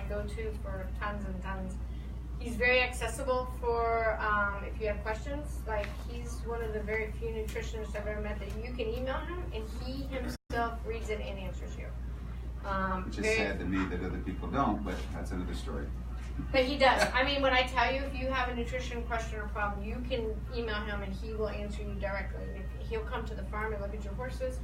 go-to for tons and tons. He's very accessible for if you have questions. Like, he's one of the very few nutritionists I've ever met that you can email him and he himself reads it and answers you. Which is sad to me that other people don't, but that's another story. But he does. I mean, when I tell you, if you have a nutrition question or problem, you can email him and he will answer you directly. He'll come to the farm and look at your horses.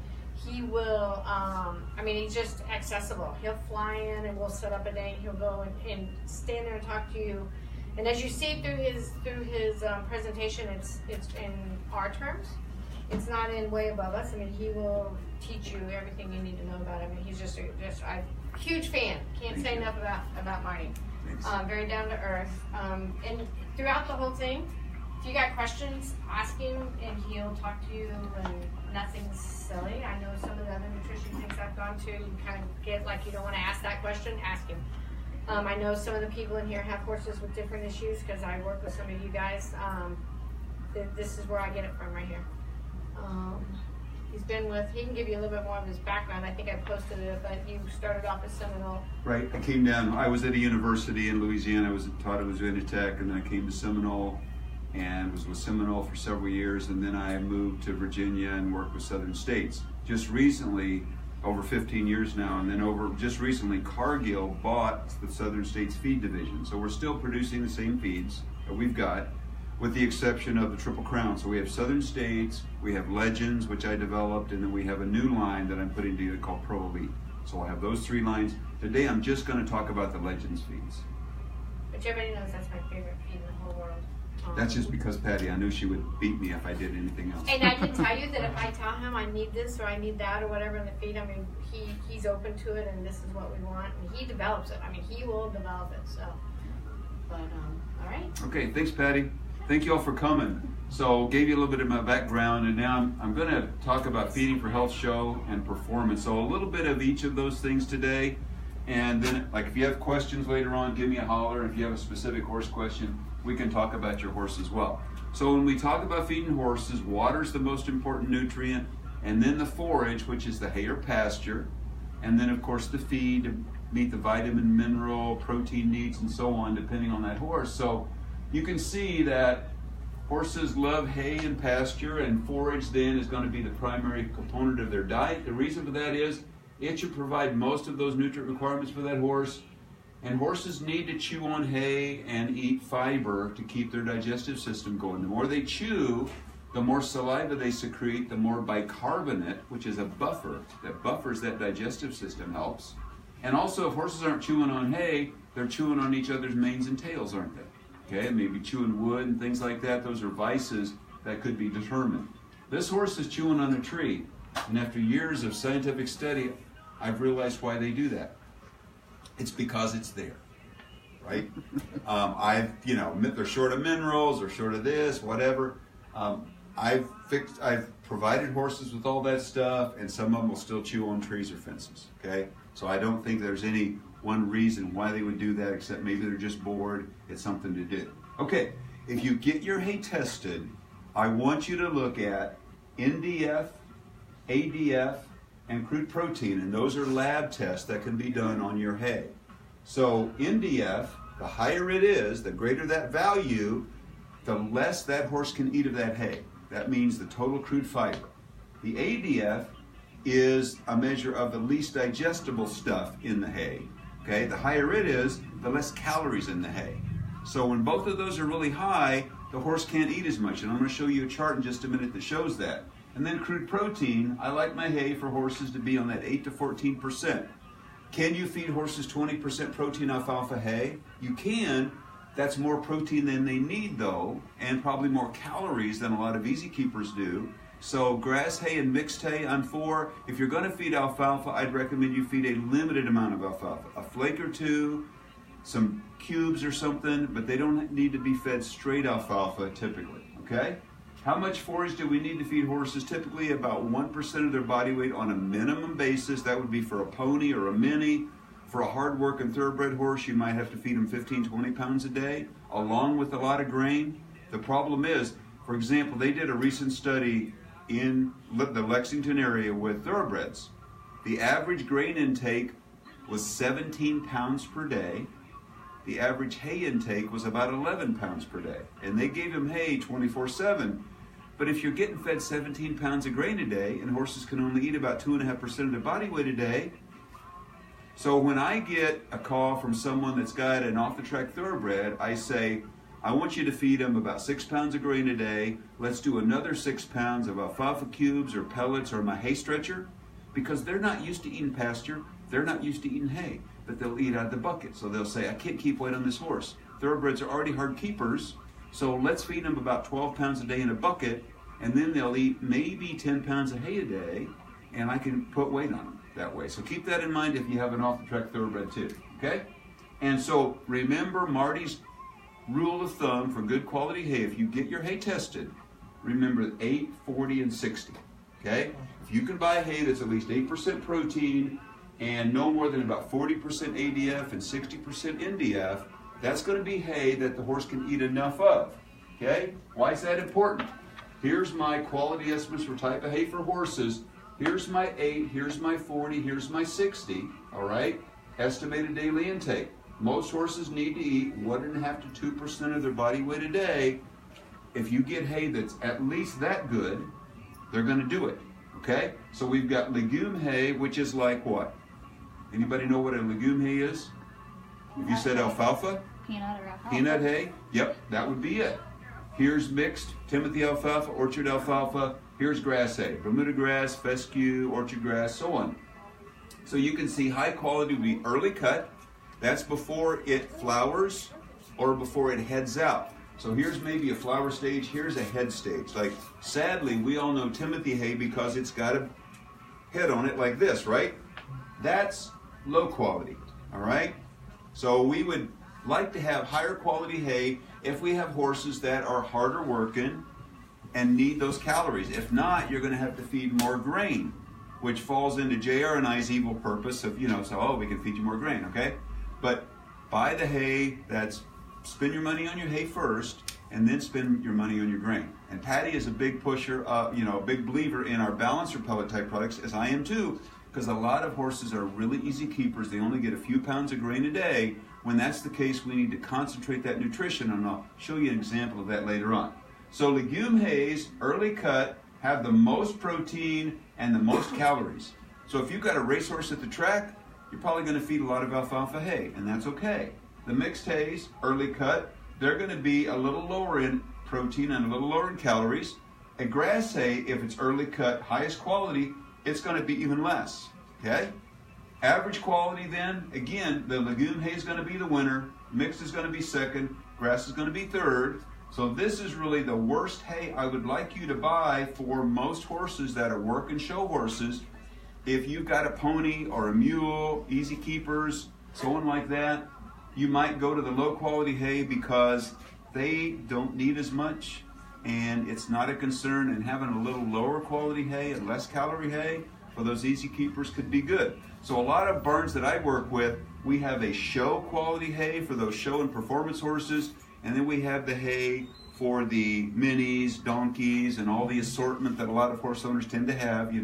He will, I mean, he's just accessible. He'll fly in and we'll set up a day and he'll go and stand there and talk to you. And as you see through his presentation, it's in our terms. It's not in way above us. I mean, he will teach you everything you need to know about him. I mean, he's just a huge fan. Can't say enough about Marty. Very down to earth. And throughout the whole thing, if you got questions, ask him and he'll talk to you, and nothing's silly. I know some of the other nutrition things I've gone to, you kind of get like you don't want to ask that question, ask him. I know some of the people in here have horses with different issues because I work with some of you guys. This is where I get it from right here. He can give you a little bit more of his background. I think I posted it, but you started off as Seminole. Right, I came down, I was at a university in Louisiana, I was taught at Virginia Tech, and then I came to Seminole and was with Seminole for several years, and then I moved to Virginia and worked with Southern States. Just recently, over 15 years now, and then just recently, Cargill bought the Southern States Feed Division. So we're still producing the same feeds that we've got, with the exception of the Triple Crown. So we have Southern States, we have Legends, which I developed, and then we have a new line that I'm putting together called Pro Elite. So I'll have those three lines. Today I'm just going to talk about the Legends feeds. Which everybody knows that's my favorite feed in the whole world. That's just because, Patty, I knew she would beat me if I did anything else. And I can tell you that if I tell him I need this or I need that or whatever in the feed, I mean, he's open to it and this is what we want. And he develops it. I mean, he will develop it. So, but, all right. Okay, thanks, Patty. Thank you all for coming. So, gave you a little bit of my background, and now I'm going to talk about Feeding for Health show and performance. So, a little bit of each of those things today. And then, like, if you have questions later on, give me a holler. If you have a specific horse question, we can talk about your horse as well. So when we talk about feeding horses, water's the most important nutrient, and then the forage, which is the hay or pasture, and then of course the feed to meet the vitamin, mineral, protein needs, and so on, depending on that horse. So you can see that horses love hay and pasture, and forage then is going to be the primary component of their diet. The reason for that is it should provide most of those nutrient requirements for that horse. And horses need to chew on hay and eat fiber to keep their digestive system going. The more they chew, the more saliva they secrete, the more bicarbonate, which is a buffer that buffers that digestive system, helps. And also, if horses aren't chewing on hay, they're chewing on each other's manes and tails, aren't they? Okay, maybe chewing wood and things like that. Those are vices that could be determined. This horse is chewing on a tree, and after years of scientific study, I've realized why they do that. It's because it's there, right? They're short of minerals or short of this, whatever. I've provided horses with all that stuff, and some of them will still chew on trees or fences, okay? So I don't think there's any one reason why they would do that, except maybe they're just bored. It's something to do. Okay, if you get your hay tested, I want you to look at NDF, ADF, and crude protein, and those are lab tests that can be done on your hay. So NDF, the higher it is, the greater that value, the less that horse can eat of that hay. That means the total crude fiber. The ADF is a measure of the least digestible stuff in the hay. Okay, the higher it is, the less calories in the hay. So when both of those are really high, the horse can't eat as much, and I'm going to show you a chart in just a minute that shows that. And then crude protein, I like my hay for horses to be on that 8 to 14%. Can you feed horses 20% protein alfalfa hay? You can. That's more protein than they need though, and probably more calories than a lot of easy keepers do. So grass hay and mixed hay, I'm for. If you're going to feed alfalfa, I'd recommend you feed a limited amount of alfalfa. A flake or two, some cubes or something, but they don't need to be fed straight alfalfa typically, okay? How much forage do we need to feed horses? Typically about 1% of their body weight on a minimum basis. That would be for a pony or a mini. For a hard-working thoroughbred horse, you might have to feed them 15, 20 pounds a day, along with a lot of grain. The problem is, for example, they did a recent study in the Lexington area with thoroughbreds. The average grain intake was 17 pounds per day. The average hay intake was about 11 pounds per day. And they gave him hay 24/7. But if you're getting fed 17 pounds of grain a day, and horses can only eat about 2.5% of their body weight a day, so when I get a call from someone that's got an off-the-track thoroughbred, I say, I want you to feed them about 6 pounds of grain a day. Let's do another 6 pounds of alfalfa cubes or pellets or my hay stretcher, because they're not used to eating pasture. They're not used to eating hay, but they'll eat out of the bucket. So they'll say, I can't keep weight on this horse. Thoroughbreds are already hard keepers, so let's feed them about 12 pounds a day in a bucket, and then they'll eat maybe 10 pounds of hay a day, and I can put weight on them that way. So keep that in mind if you have an off-the-track thoroughbred too, okay? And so remember Marty's rule of thumb for good quality hay. If you get your hay tested, remember 8, 40, and 60, okay? If you can buy hay that's at least 8% protein and no more than about 40% ADF and 60% NDF, that's going to be hay that the horse can eat enough of, okay? Why is that important? Here's my quality estimates for type of hay for horses. Here's my 8, here's my 40, here's my 60, all right? Estimated daily intake. Most horses need to eat 1.5 to 2% of their body weight a day. If you get hay that's at least that good, they're going to do it, okay? So we've got legume hay, which is like what? Anybody know what a legume hay is? If you said alfalfa? Peanut or alfalfa. Peanut hay? Yep, that would be it. Here's mixed Timothy alfalfa, orchard alfalfa. Here's grass hay, Bermuda grass, fescue, orchard grass, so on. So you can see high quality would be early cut. That's before it flowers or before it heads out. So here's maybe a flower stage, here's a head stage. Like, sadly, we all know Timothy hay because it's got a head on it like this, right? That's low quality, all right? So we would like to have higher quality hay if we have horses that are harder working and need those calories. If not, you're going to have to feed more grain, which falls into JR and I's evil purpose of, so, oh, we can feed you more grain, okay? But buy the hay that's, spend your money on your hay first, and then spend your money on your grain. And Patty is a big pusher, a big believer in our balancer pellet type products, as I am too, because a lot of horses are really easy keepers. They only get a few pounds of grain a day. When that's the case, we need to concentrate that nutrition, and I'll show you an example of that later on. So legume hays, early cut, have the most protein and the most calories. So if you've got a racehorse at the track, you're probably going to feed a lot of alfalfa hay, and that's okay. The mixed hays, early cut, they're going to be a little lower in protein and a little lower in calories. A grass hay, if it's early cut, highest quality, it's going to be even less, okay? Average quality then, again, the legume hay is going to be the winner, mixed is going to be second, grass is going to be third. So this is really the worst hay I would like you to buy for most horses that are work and show horses. If you've got a pony or a mule, easy keepers, so on like that, you might go to the low quality hay because they don't need as much and it's not a concern, and having a little lower quality hay and less calorie hay for those easy keepers could be good. So a lot of barns that I work with, we have a show quality hay for those show and performance horses, and then we have the hay for the minis, donkeys, and all the assortment that a lot of horse owners tend to have,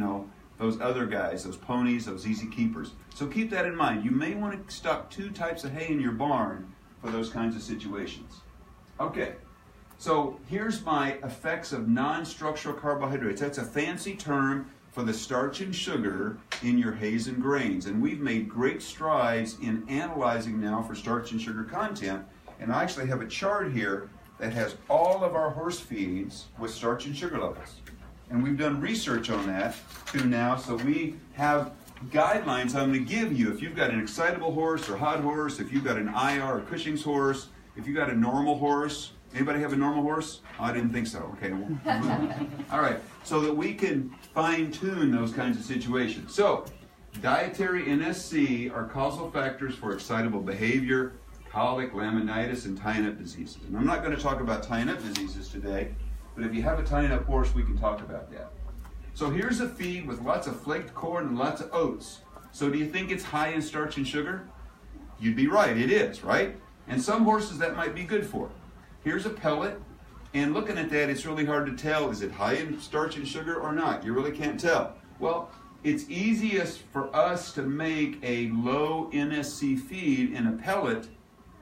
those other guys, those ponies, those easy keepers. So keep that in mind. You may want to stock 2 types of hay in your barn for those kinds of situations. Okay, so here's my effects of non-structural carbohydrates. That's a fancy term for the starch and sugar in your hays and grains. And we've made great strides in analyzing now for starch and sugar content. And I actually have a chart here that has all of our horse feeds with starch and sugar levels. And we've done research on that too now, so we have guidelines I'm going to give you. If you've got an excitable horse or hot horse, if you've got an IR or Cushing's horse, if you've got a normal horse. Anybody have a normal horse? Oh, I didn't think so. Okay. All right. So that we can fine-tune those kinds of situations. So, dietary NSC are causal factors for excitable behavior, colic, laminitis, and tying-up diseases. And I'm not going to talk about tying-up diseases today, but if you have a tying-up horse, we can talk about that. So here's a feed with lots of flaked corn and lots of oats. So do you think it's high in starch and sugar? You'd be right. It is, right? And some horses that might be good for. Here's a pellet, and looking at that, it's really hard to tell, is it high in starch and sugar or not? You really can't tell. Well, it's easiest for us to make a low NSC feed in a pellet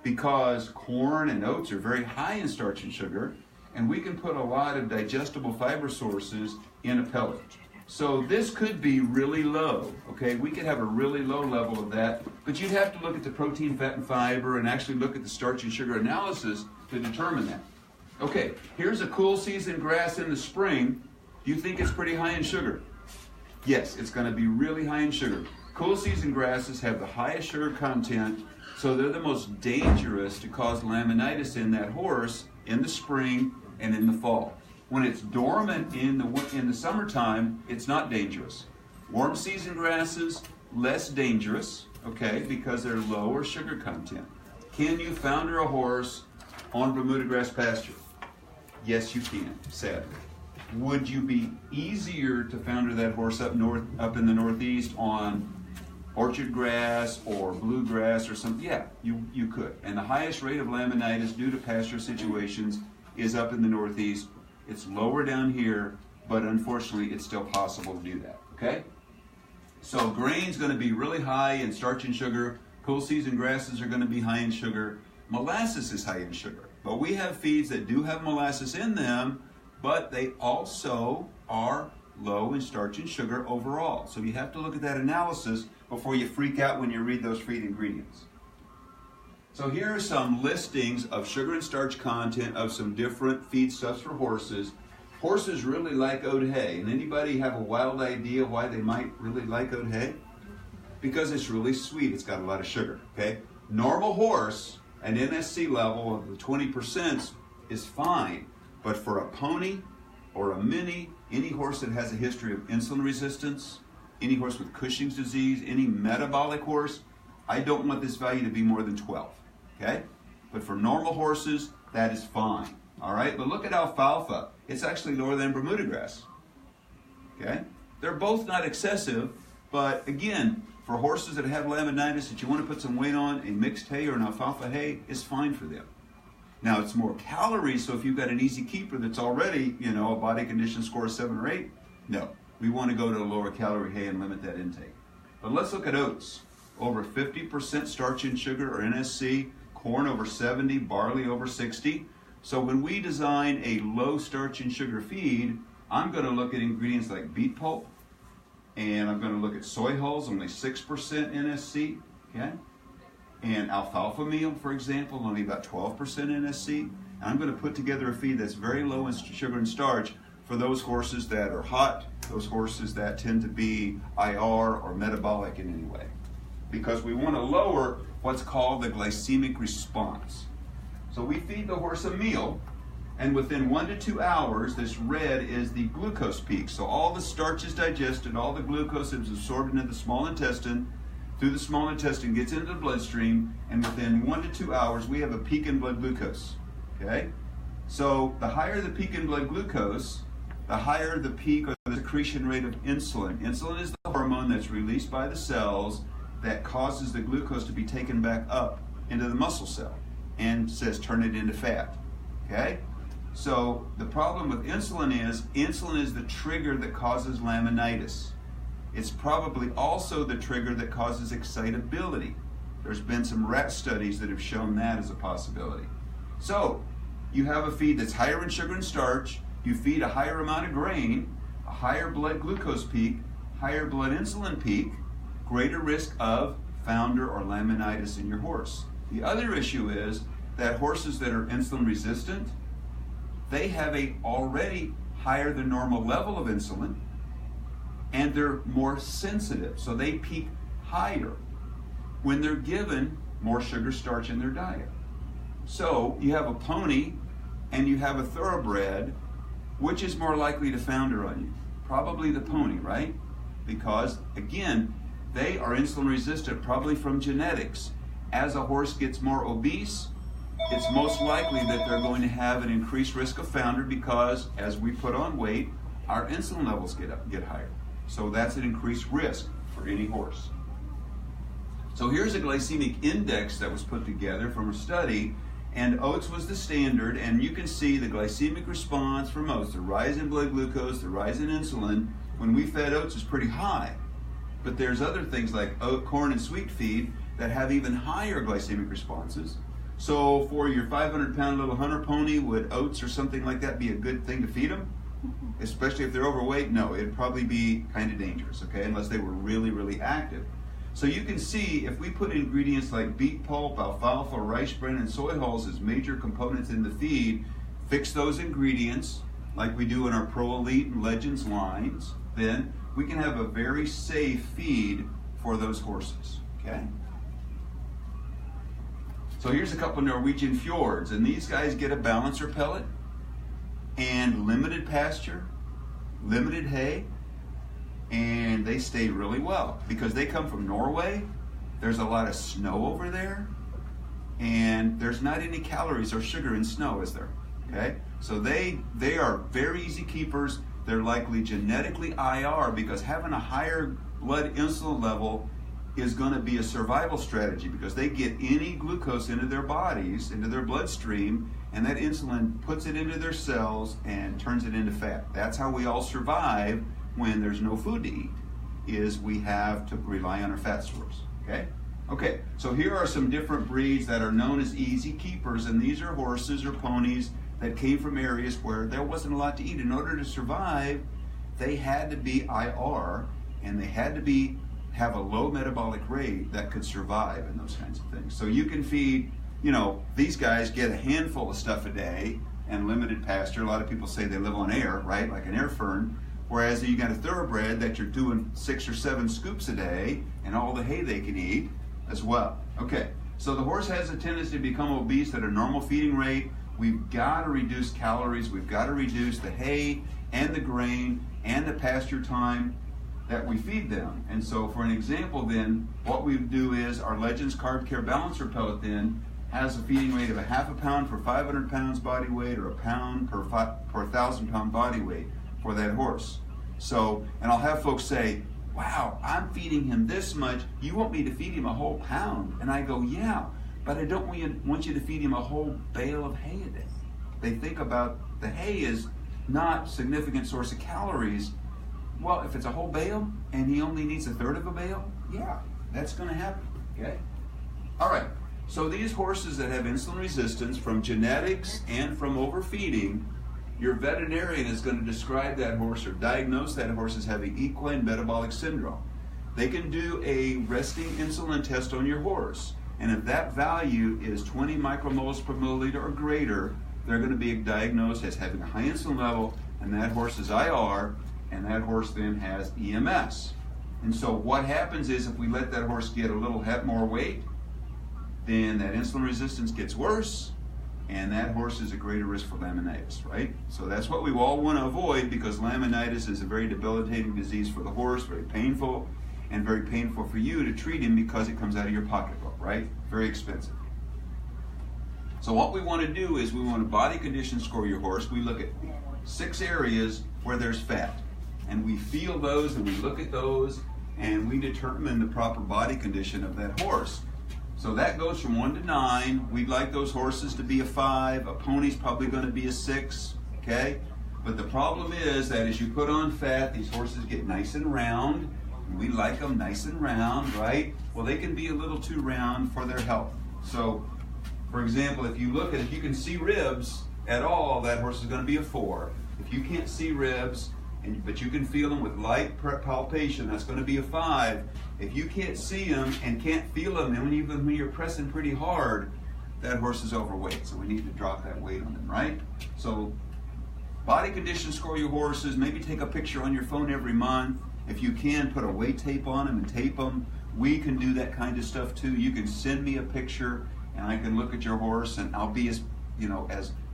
because corn and oats are very high in starch and sugar, and we can put a lot of digestible fiber sources in a pellet. So this could be really low, okay? We could have a really low level of that, but you'd have to look at the protein, fat, and fiber and actually look at the starch and sugar analysis to determine that. Okay, here's a cool season grass in the spring. Do you think it's pretty high in sugar? Yes, it's going to be really high in sugar. Cool season grasses have the highest sugar content, so they're the most dangerous to cause laminitis in that horse in the spring and in the fall. When it's dormant in the summertime, it's not dangerous. Warm season grasses, less dangerous, okay, because they're lower sugar content. Can you founder a horse on Bermuda grass pasture? Yes, you can, sadly. Would you be easier to founder that horse up in the Northeast on orchard grass or bluegrass or something? Yeah, you could. And the highest rate of laminitis due to pasture situations is up in the Northeast. It's lower down here, but unfortunately it's still possible to do that, okay? So grain's going to be really high in starch and sugar. Cool season grasses are going to be high in sugar. Molasses is high in sugar. But we have feeds that do have molasses in them, but they also are low in starch and sugar overall. So you have to look at that analysis before you freak out when you read those feed ingredients. So here are some listings of sugar and starch content of some different feedstuffs for horses. Horses really like oat hay. And anybody have a wild idea why they might really like oat hay? Because it's really sweet. It's got a lot of sugar, okay? Normal horse, an NSC level of the 20% is fine. But for a pony or a mini, any horse that has a history of insulin resistance, any horse with Cushing's disease, any metabolic horse, I don't want this value to be more than 12. Okay? But for normal horses, that is fine. All right? But look at alfalfa. It's actually lower than Bermuda grass. Okay? They're both not excessive, but again, for horses that have laminitis that you want to put some weight on, a mixed hay or an alfalfa hay is fine for them. Now, it's more calories, so if you've got an easy keeper that's already, a body condition score of 7 or 8, no. We want to go to a lower calorie hay and limit that intake. But let's look at oats. Over 50% starch and sugar or NSC, corn over 70, barley over 60. So when we design a low starch and sugar feed, I'm going to look at ingredients like beet pulp, and I'm going to look at soy hulls, only 6% NSC, okay? And alfalfa meal, for example, only about 12% NSC. And I'm going to put together a feed that's very low in sugar and starch for those horses that are hot, those horses that tend to be IR or metabolic in any way. Because we want to lower what's called the glycemic response. So we feed the horse a meal, and within 1 to 2 hours, this red is the glucose peak. So all the starch is digested, all the glucose is absorbed into the small intestine, through the small intestine gets into the bloodstream, and within 1 to 2 hours, we have a peak in blood glucose. Okay? So the higher the peak in blood glucose, the higher the peak or the secretion rate of insulin. Insulin is the hormone that's released by the cells that causes the glucose to be taken back up into the muscle cell and says turn it into fat. Okay? So the problem with insulin is the trigger that causes laminitis. It's probably also the trigger that causes excitability. There's been some rat studies that have shown that as a possibility. So you have a feed that's higher in sugar and starch, you feed a higher amount of grain, a higher blood glucose peak, higher blood insulin peak, greater risk of founder or laminitis in your horse. The other issue is that horses that are insulin resistant, they have a already higher than normal level of insulin, and they're more sensitive, so they peak higher when they're given more sugar starch in their diet. So you have a pony and you have a thoroughbred, which is more likely to founder on you? Probably the pony, right? Because again, they are insulin resistant, probably from genetics. As a horse gets more obese, it's most likely that they're going to have an increased risk of founder because as we put on weight, our insulin levels get higher. So that's an increased risk for any horse. So here's a glycemic index that was put together from a study, and oats was the standard, and you can see the glycemic response from oats, the rise in blood glucose, the rise in insulin, when we fed oats is pretty high. but there's other things like oat, corn, and sweet feed that have even higher glycemic responses. So for your 500-pound little hunter pony, would oats or something like that be a good thing to feed them? Especially if they're overweight? No, it'd probably be kind of dangerous, okay, unless they were really, really active. So you can see if we put ingredients like beet pulp, alfalfa, rice bran, and soy hulls as major components in the feed, fix those ingredients like we do in our Pro Elite and Legends lines, then we can have a very safe feed for those horses, okay? So here's a couple of Norwegian fjords, and these guys get a balancer pellet and limited pasture, limited hay, and they stay really well because they come from Norway. There's a lot of snow over there, and there's not any calories or sugar in snow, is there? Okay, so they are very easy keepers. They're likely genetically IR because having a higher blood insulin level is going to be a survival strategy because they get any glucose into their bodies, into their bloodstream, and that insulin puts it into their cells and turns it into fat. That's how we all survive when there's no food to eat, is we have to rely on our fat stores, okay? Okay, so here are some different breeds that are known as easy keepers, and these are horses or ponies that came from areas where there wasn't a lot to eat. In order to survive, they had to be IR, and they had to have a low metabolic rate that could survive and those kinds of things. So you can feed, you know, these guys get a handful of stuff a day and limited pasture. A lot of people say they live on air, right, like an air fern. Whereas you got a thoroughbred that you're doing 6 or 7 scoops a day and all the hay they can eat as well. Okay, so the horse has a tendency to become obese at a normal feeding rate. We've got to reduce calories. We've got to reduce the hay and the grain and the pasture time that we feed them. And so for an example then, what we do is our Legends Carb Care Balancer pellet then has a feeding rate of 1/2 pound for 500 pounds body weight or 1 pound per 1,000 pound body weight for that horse. So, and I'll have folks say, wow, I'm feeding him this much, you want me to feed him a whole pound? And I go, yeah, but I don't want you to feed him a whole bale of hay a day. They think about the hay is not a significant source of calories. Well, if it's a whole bale and he only needs 1/3 of a bale, yeah, that's going to happen, okay? All right, so these horses that have insulin resistance from genetics and from overfeeding, your veterinarian is going to describe that horse or diagnose that horse as having equine metabolic syndrome. They can do a resting insulin test on your horse, and if that value is 20 micromoles per milliliter or greater, they're going to be diagnosed as having a high insulin level, and that horse is IR, and that horse then has EMS. And so what happens is if we let that horse get a little more weight, then that insulin resistance gets worse, and that horse is a greater risk for laminitis, right? So that's what we all want to avoid because laminitis is a very debilitating disease for the horse, very painful, and very painful for you to treat him because it comes out of your pocketbook, right? Very expensive. So what we want to do is we want to body condition score your horse. We look at 6 areas where there's fat, and we feel those and we look at those and we determine the proper body condition of that horse. So that goes from 1 to 9. We'd like those horses to be a 5. A pony's probably going to be a 6, okay? But the problem is that as you put on fat, these horses get nice and round. And we like them nice and round, right? Well, they can be a little too round for their health. So, for example, if you can see ribs at all, that horse is going to be a 4. If you can't see ribs, but you can feel them with light palpation, that's going to be a 5. If you can't see them and can't feel them, and even when you're pressing pretty hard, that horse is overweight. So we need to drop that weight on them, right? So body condition score your horses. Maybe take a picture on your phone every month. If you can, put a weight tape on them and tape them. We can do that kind of stuff too. You can send me a picture, and I can look at your horse, and I'll be as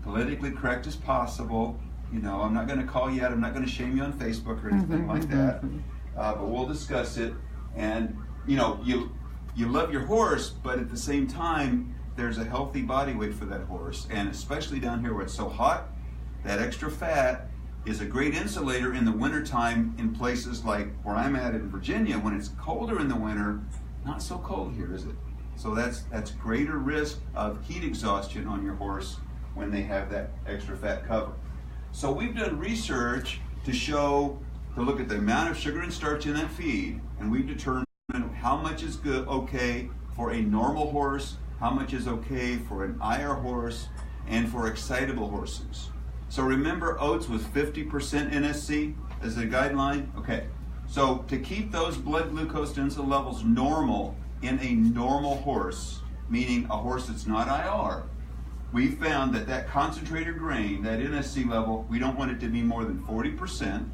politically correct as possible. I'm not going to call you out. I'm not going to shame you on Facebook or anything like that. But we'll discuss it. And, you love your horse, but at the same time, there's a healthy body weight for that horse. And especially down here where it's so hot, that extra fat is a great insulator in the wintertime in places like where I'm at in Virginia. When it's colder in the winter, not so cold here, is it? So that's greater risk of heat exhaustion on your horse when they have that extra fat cover. So we've done research to show to look at the amount of sugar and starch in that feed, and we've determined how much is good, okay for a normal horse, how much is okay for an IR horse, and for excitable horses. So remember, oats was 50% NSC as a guideline? Okay, so to keep those blood glucose to insulin levels normal in a normal horse, meaning a horse that's not IR, we found that that concentrated grain, that NSC level, we don't want it to be more than 40%,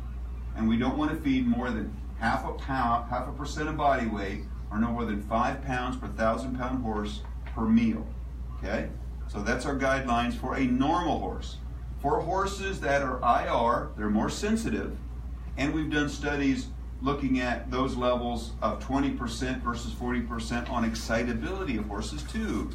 and we don't want to feed more than half a percent of body weight, or no more than 5 pounds per 1,000-pound horse per meal. Okay? So that's our guidelines for a normal horse. For horses that are IR, they're more sensitive, and we've done studies looking at those levels of 20% versus 40% on excitability of horses too.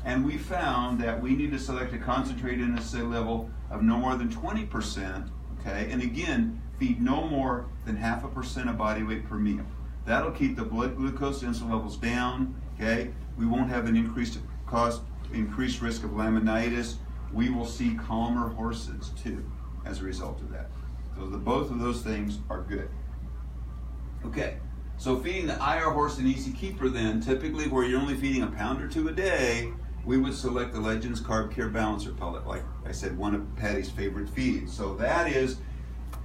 And we found that we need to select a concentrated NSA level of no more than 20%, okay? And again, feed no more than 0.5% of body weight per meal. That'll keep the blood glucose insulin levels down, okay? We won't have an increased risk of laminitis. We will see calmer horses too as a result of that. So both of those things are good. Okay, so feeding the IR horse an easy keeper then, typically where you're only feeding 1 pound or 2 a day, we would select the Legends Carb Care Balancer pellet, like I said, one of Patty's favorite feeds. So that is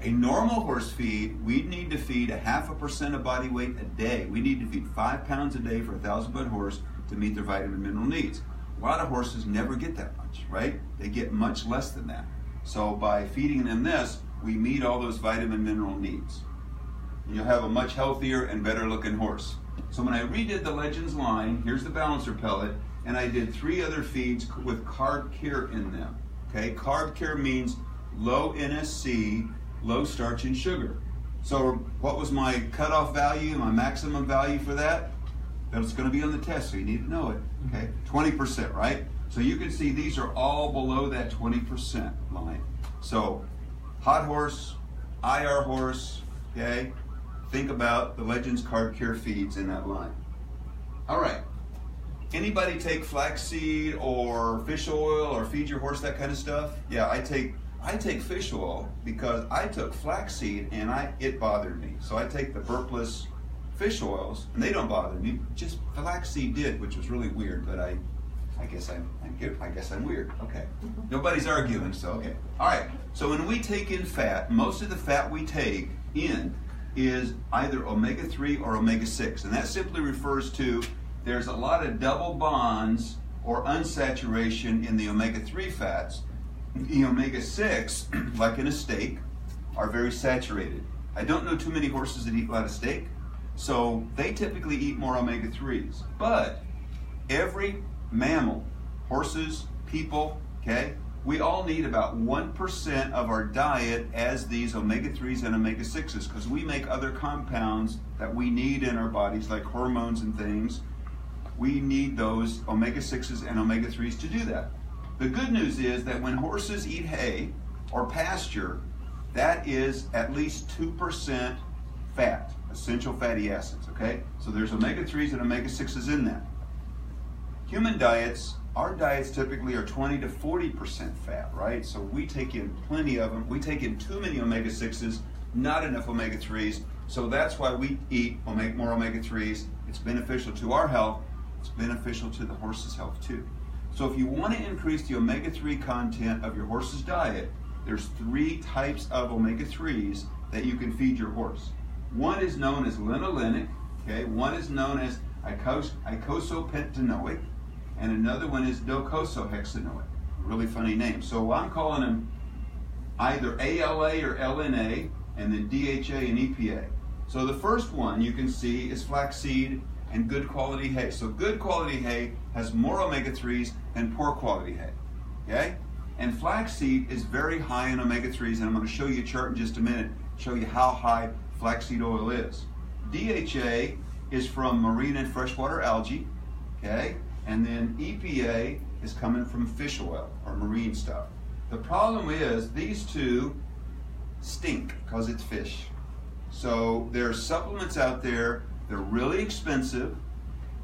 a normal horse feed. We'd need to feed 0.5% of body weight a day. We need to feed 5 pounds a day for a 1,000-pound horse to meet their vitamin mineral needs. A lot of horses never get that much, right? They get much less than that. So by feeding them this, we meet all those vitamin mineral needs. And you'll have a much healthier and better looking horse. So when I redid the Legends line, here's the Balancer pellet, and I did 3 other feeds with Carb Care in them. Okay, Carb Care means low NSC, low starch and sugar. So what was my cutoff value, my maximum value for that? That's going to be on the test, so you need to know it. Okay, 20%, right? So you can see these are all below that 20% line. So hot horse, IR horse, okay? Think about the Legends Carb Care feeds in that line. All right. Anybody take flaxseed or fish oil or feed your horse that kind of stuff? Yeah, I take fish oil because I took flaxseed and it bothered me. So I take the burpless fish oils and they don't bother me. Just flaxseed did, which was really weird. But I guess I'm weird. Okay, nobody's arguing. So okay. All right. So when we take in fat, most of the fat we take in is either omega-3 or omega-6, and that simply refers to there's a lot of double bonds or unsaturation in the omega-3 fats. The omega-6, like in a steak, are very saturated. I don't know too many horses that eat a lot of steak, so they typically eat more omega-3s. But every mammal, horses, people, okay, we all need about 1% of our diet as these omega-3s and omega-6s because we make other compounds that we need in our bodies, like hormones and things. We need those omega-6s and omega-3s to do that. The good news is that when horses eat hay or pasture, that is at least 2% fat, essential fatty acids, okay? So there's omega-3s and omega-6s in that. Human diets, our diets typically are 20 to 40% fat, right? So we take in plenty of them. We take in too many omega-6s, not enough omega-3s. So that's why we eat more omega-3s. It's beneficial to our health. It's beneficial to the horse's health too. So if you want to increase the omega-3 content of your horse's diet, there's 3 types of omega-3s that you can feed your horse. One is known as linolenic, okay? One is known as icosapentaenoic, and another one is docosahexaenoic. Really funny name. So I'm calling them either ALA or LNA, and then DHA and EPA. So the first one you can see is flaxseed and good quality hay. So good quality hay has more omega-3s than poor quality hay, okay? And flaxseed is very high in omega-3s, and I'm going to show you a chart in just a minute, show you how high flaxseed oil is. DHA is from marine and freshwater algae, okay? And then EPA is coming from fish oil or marine stuff. The problem is these two stink because it's fish. So there are supplements out there, they're really expensive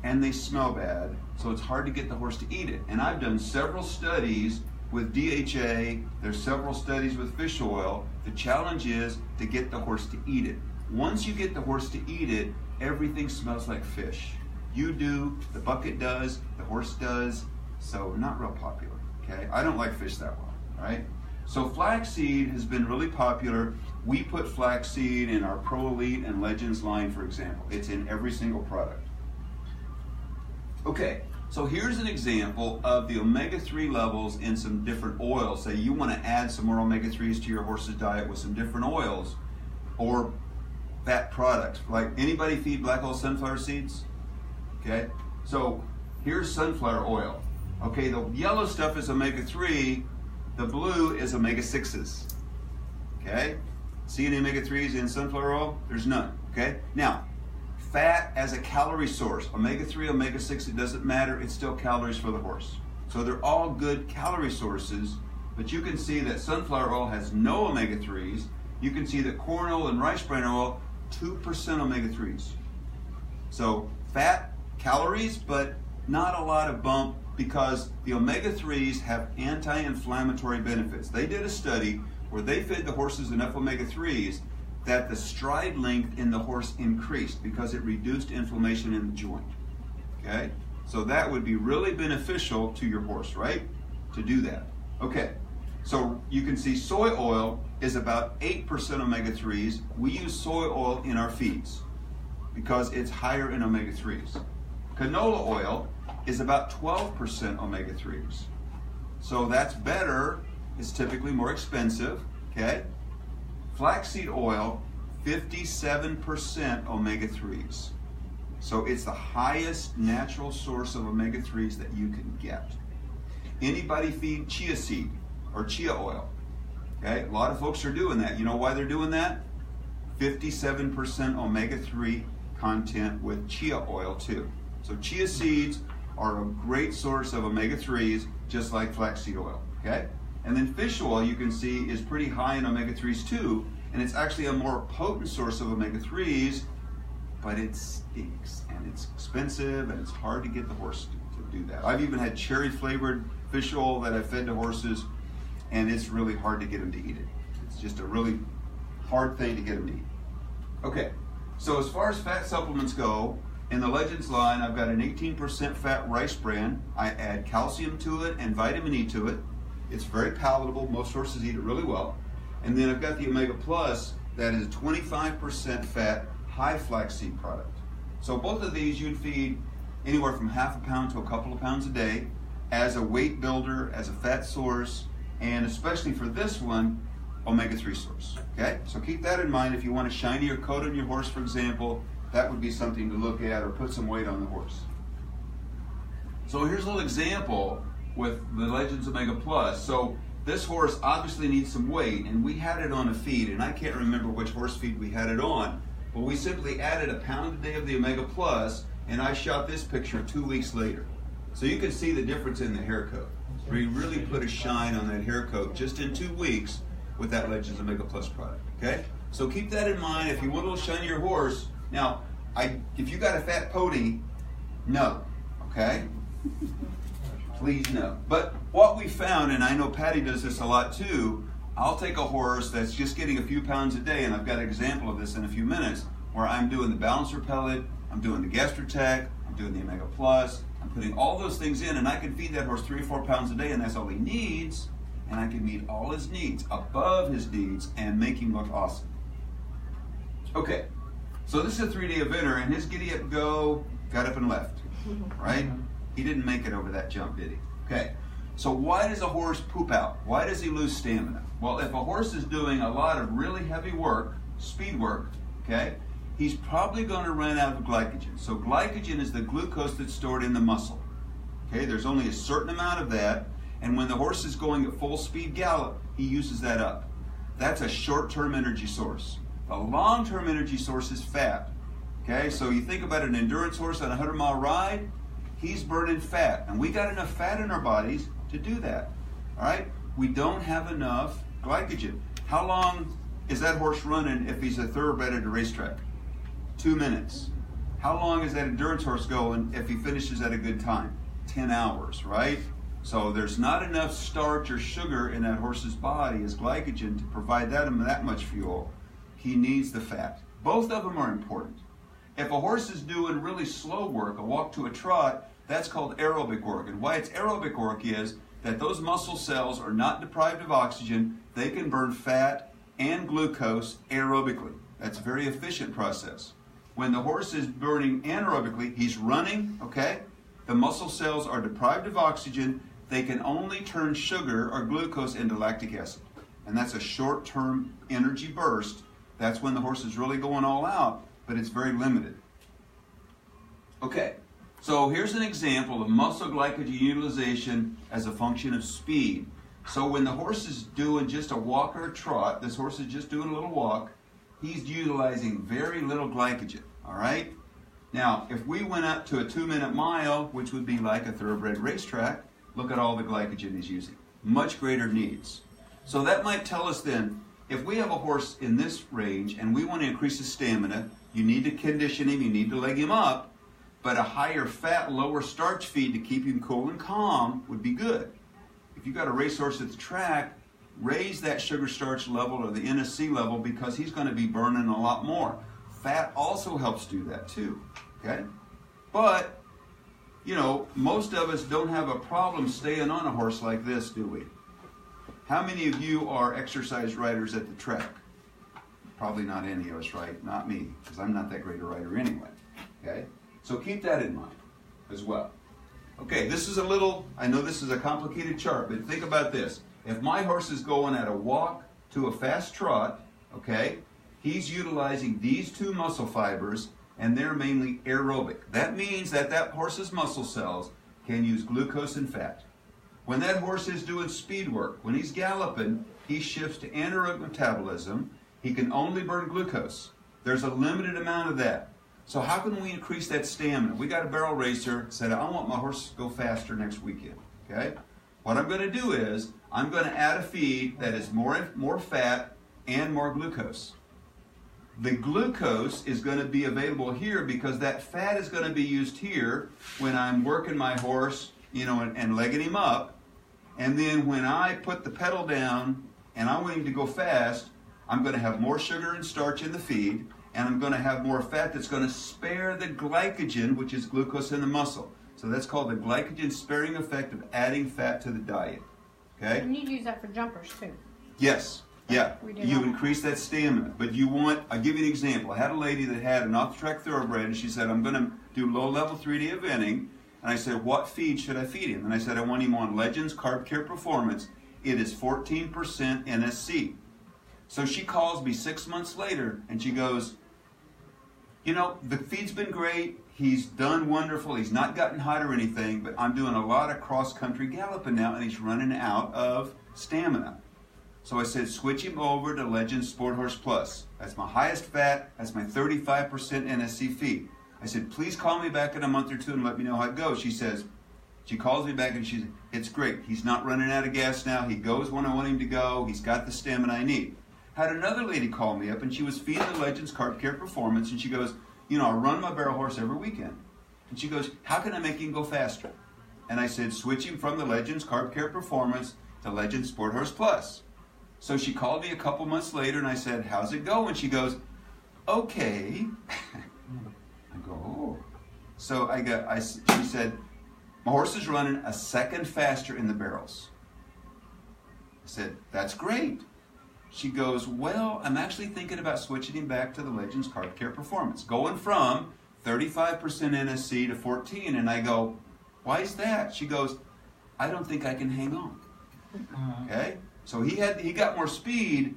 and they smell bad, so it's hard to get the horse to eat it. And I've done several studies with DHA, there's several studies with fish oil. The challenge is to get the horse to eat it. Once you get the horse to eat it, everything smells like fish. You do, the bucket does, the horse does, so not real popular, okay? I don't like fish that well, right? So flaxseed has been really popular. We put flaxseed in our Pro Elite and Legends line, for example. It's in every single product. Okay, so here's an example of the omega-3 levels in some different oils. Say you want to add some more omega-3s to your horse's diet with some different oils or fat products. Like, anybody feed black oil sunflower seeds? Okay, so here's sunflower oil. Okay, the yellow stuff is omega-3, the blue is omega-6s. Okay, see any omega-3s in sunflower oil? There's none. Okay, now, fat as a calorie source, omega-3, omega-6, it doesn't matter, it's still calories for the horse. So they're all good calorie sources, but you can see that sunflower oil has no omega-3s. You can see that corn oil and rice bran oil, 2% omega-3s. So fat, calories, but not a lot of bump because the omega-3s have anti-inflammatory benefits. They did a study where they fed the horses enough omega-3s that the stride length in the horse increased because it reduced inflammation in the joint. Okay? So that would be really beneficial to your horse, right? To do that. Okay. So you can see soy oil is about 8% omega-3s. We use soy oil in our feeds because it's higher in omega-3s. Canola oil is about 12% omega-3s. So that's better. It's typically more expensive. Okay? Flaxseed oil, 57% omega-3s. So it's the highest natural source of omega-3s that you can get. Anybody feed chia seed or chia oil? Okay, a lot of folks are doing that. You know why they're doing that? 57% omega-3 content with chia oil too. So chia seeds are a great source of omega-3s, just like flaxseed oil. Okay? And then fish oil, you can see, is pretty high in omega-3s too, and it's actually a more potent source of omega-3s, but it stinks, and it's expensive, and it's hard to get the horse to do that. I've even had cherry-flavored fish oil that I've fed to horses, and it's really hard to get them to eat it. It's just a really hard thing to get them to eat. Okay, so as far as fat supplements go, in the Legends line, I've got an 18% fat rice bran. I add calcium to it and vitamin E to it. It's very palatable. Most horses eat it really well. And then I've got the Omega Plus that is a 25% fat, high flaxseed product. So both of these you'd feed anywhere from half a pound to a couple of pounds a day as a weight builder, as a fat source, and especially for this one, omega-3 source. Okay? So keep that in mind. If you want a shinier coat on your horse, for example, that would be something to look at, or put some weight on the horse. So here's a little example with the Legends Omega Plus. So this horse obviously needs some weight, and we had it on a feed, and I can't remember which horse feed we had it on, but we simply added a pound a day of the Omega Plus, and I shot this picture 2 weeks later. So you can see the difference in the hair coat. We really put a shine on that hair coat just in 2 weeks with that Legends Omega Plus product, okay? So keep that in mind. If you want a little shinier horse, now, if you got a fat pony, no, okay? Please no. But what we found, and I know Patty does this a lot too, I'll take a horse that's just getting a few pounds a day, and I've got an example of this in a few minutes, where I'm doing the balancer pellet, I'm doing the gastric, I'm doing the Omega Plus, I'm putting all those things in, and I can feed that horse 3 or 4 pounds a day, and that's all he needs, and I can meet all his needs, above his needs, and make him look awesome. Okay, so this is a 3-day eventer, and his giddy up go got up and left, right? He didn't make it over that jump, did he? Okay, so why does a horse poop out? Why does he lose stamina? Well, if a horse is doing a lot of really heavy work, speed work, okay, he's probably going to run out of glycogen. So glycogen is the glucose that's stored in the muscle. Okay, there's only a certain amount of that, and when the horse is going at full speed gallop, he uses that up. That's a short-term energy source. A long-term energy source is fat. Okay, so you think about an endurance horse on a 100-mile ride, he's burning fat, and we got enough fat in our bodies to do that. All right, we don't have enough glycogen. How long is that horse running if he's a thoroughbred at a racetrack? 2 minutes. How long is that endurance horse going if he finishes at a good time? 10 hours, right? So there's not enough starch or sugar in that horse's body as glycogen to provide that much fuel. He needs the fat. Both of them are important. If a horse is doing really slow work, a walk to a trot, that's called aerobic work. And why it's aerobic work is that those muscle cells are not deprived of oxygen. They can burn fat and glucose aerobically. That's a very efficient process. When the horse is burning anaerobically, he's running, okay? The muscle cells are deprived of oxygen. They can only turn sugar or glucose into lactic acid. And that's a short-term energy burst. That's when the horse is really going all out, but it's very limited. Okay, so here's an example of muscle glycogen utilization as a function of speed. So when the horse is doing just a walk or a trot, this horse is just doing a little walk, he's utilizing very little glycogen, all right? Now, if we went up to a 2-minute mile, which would be like a thoroughbred racetrack, look at all the glycogen he's using. Much greater needs. So that might tell us then, if we have a horse in this range and we want to increase his stamina, you need to condition him, you need to leg him up, but a higher fat, lower starch feed to keep him cool and calm would be good. If you've got a racehorse at the track, raise that sugar starch level or the NSC level because he's going to be burning a lot more. Fat also helps do that too, okay? But, you know, most of us don't have a problem staying on a horse like this, do we? How many of you are exercise riders at the track? Probably not any of us, right? Not me, because I'm not that great a rider anyway, okay? So keep that in mind as well. Okay, this is a little, I know this is a complicated chart, but think about this. If my horse is going at a walk to a fast trot, okay, he's utilizing these two muscle fibers, and they're mainly aerobic. That means that that horse's muscle cells can use glucose and fat. When that horse is doing speed work, when he's galloping, he shifts to anaerobic metabolism. He can only burn glucose. There's a limited amount of that. So how can we increase that stamina? We got a barrel racer said, I want my horse to go faster next weekend, okay? What I'm going to do is, I'm going to add a feed that is more fat and more glucose. The glucose is going to be available here because that fat is going to be used here when I'm working my horse, you know, and legging him up. And then when I put the pedal down and I want him to go fast, I'm going to have more sugar and starch in the feed, and I'm going to have more fat that's going to spare the glycogen, which is glucose in the muscle. So that's called the glycogen sparing effect of adding fat to the diet. Okay? You need to use that for jumpers too. Yes. Yeah. You increase that stamina. But you want, I'll give you an example. I had a lady that had an off-the-track thoroughbred, and she said, I'm going to do low-level 3D eventing. And I said, what feed should I feed him? And I said, I want him on Legends Carb Care Performance. It is 14% NSC. So she calls me 6 months later, and she goes, you know, the feed's been great. He's done wonderful. He's not gotten hot or anything, but I'm doing a lot of cross-country galloping now, and he's running out of stamina. So I said, switch him over to Legends Sport Horse Plus. That's my highest fat. That's my 35% NSC feed. I said, please call me back in a month or two and let me know how it goes. She calls me back and she says, it's great. He's not running out of gas now. He goes when I want him to go. He's got the stamina I need. Had another lady call me up and she was feeding the Legends Carb Care Performance, and she goes, you know, I run my barrel horse every weekend. And she goes, how can I make him go faster? And I said, switch him from the Legends Carb Care Performance to Legends Sport Horse Plus. So she called me a couple months later and I said, how's it going? She goes, okay. I go, oh. So she said, my horse is running a second faster in the barrels. I said, that's great. She goes, well, I'm actually thinking about switching him back to the Legends Carb Care Performance, going from 35% NSC to 14. And I go, why is that? She goes, I don't think I can hang on. Okay? So he got more speed,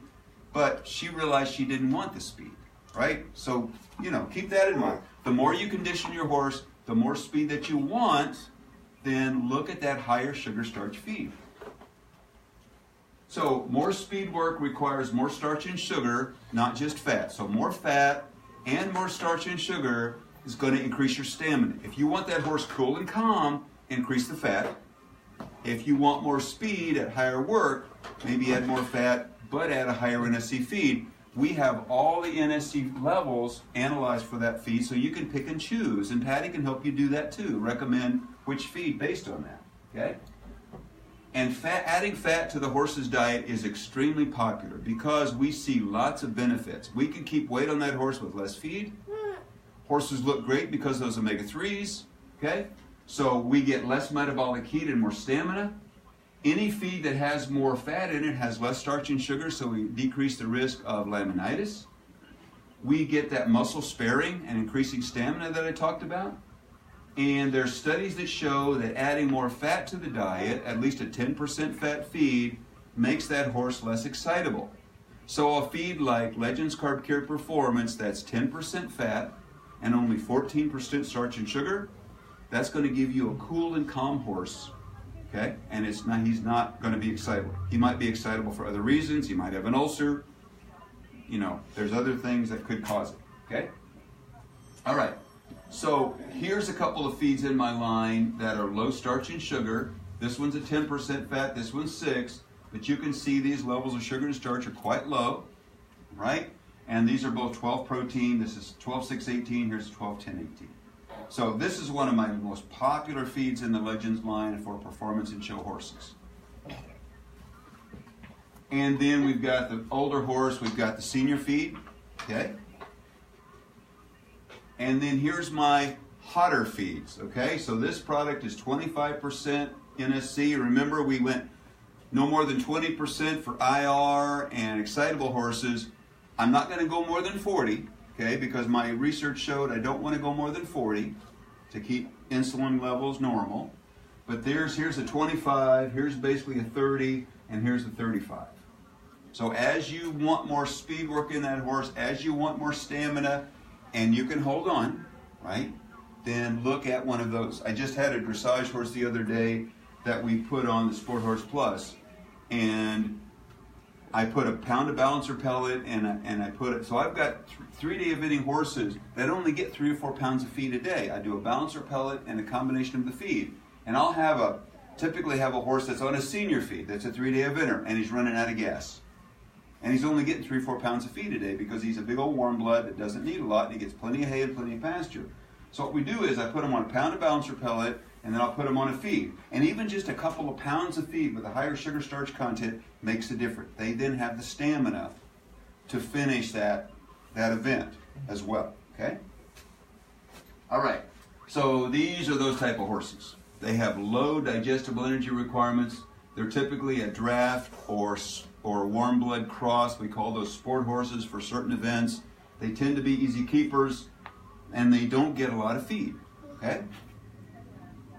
but she realized she didn't want the speed, right? So, you know, keep that in mind. The more you condition your horse, the more speed that you want, then look at that higher sugar starch feed. So more speed work requires more starch and sugar, not just fat. So more fat and more starch and sugar is going to increase your stamina. If you want that horse cool and calm, increase the fat. If you want more speed at higher work, maybe add more fat, but add a higher NSC feed. We have all the NSC levels analyzed for that feed, so you can pick and choose. And Patty can help you do that too. Recommend which feed based on that. Okay? And adding fat to the horse's diet is extremely popular because we see lots of benefits. We can keep weight on that horse with less feed. Horses look great because of those omega-3s, okay? So we get less metabolic heat and more stamina. Any feed that has more fat in it has less starch and sugar, so we decrease the risk of laminitis. We get that muscle sparing and increasing stamina that I talked about. And there's studies that show that adding more fat to the diet, at least a 10% fat feed, makes that horse less excitable. So a feed like Legends Carb Care Performance that's 10% fat and only 14% starch and sugar, that's going to give you a cool and calm horse, okay? And he's not going to be excitable. He might be excitable for other reasons. He might have an ulcer. You know, there's other things that could cause it, okay? All right. So here's a couple of feeds in my line that are low starch and sugar. This one's a 10% fat, this one's 6%, but you can see these levels of sugar and starch are quite low, right? And these are both 12 protein. This is 12, 6, 18, here's 12, 10, 18. So this is one of my most popular feeds in the Legends line for performance and show horses. And then we've got the older horse, we've got the senior feed, okay? And then here's my hotter feeds, okay? So this product is 25% NSC. Remember, we went no more than 20% for IR and excitable horses. I'm not going to go more than 40, okay? Because my research showed I don't want to go more than 40 to keep insulin levels normal. But here's a 25, here's basically a 30, and here's a 35. So as you want more speed work in that horse, as you want more stamina, and you can hold on, right? Then look at one of those. I just had a dressage horse the other day that we put on the Sport Horse Plus, and I put a pound of balancer pellet, and I put it. So I've got 3-day eventing horses that only get 3 or 4 pounds of feed a day. I do a balancer pellet and a combination of the feed, and I'll typically have a horse that's on a senior feed that's a 3-day eventer, and he's running out of gas. And he's only getting 3 or 4 pounds of feed a day because he's a big old warm blood that doesn't need a lot, and he gets plenty of hay and plenty of pasture. So what we do is I put him on a pound of balancer pellet, and then I'll put him on a feed. And even just a couple of pounds of feed with a higher sugar starch content makes a difference. They then have the stamina to finish that event as well, okay? All right, so these are those type of horses. They have low digestible energy requirements. They're typically a draft or warm blood cross. We call those sport horses for certain events. They tend to be easy keepers, and they don't get a lot of feed, okay?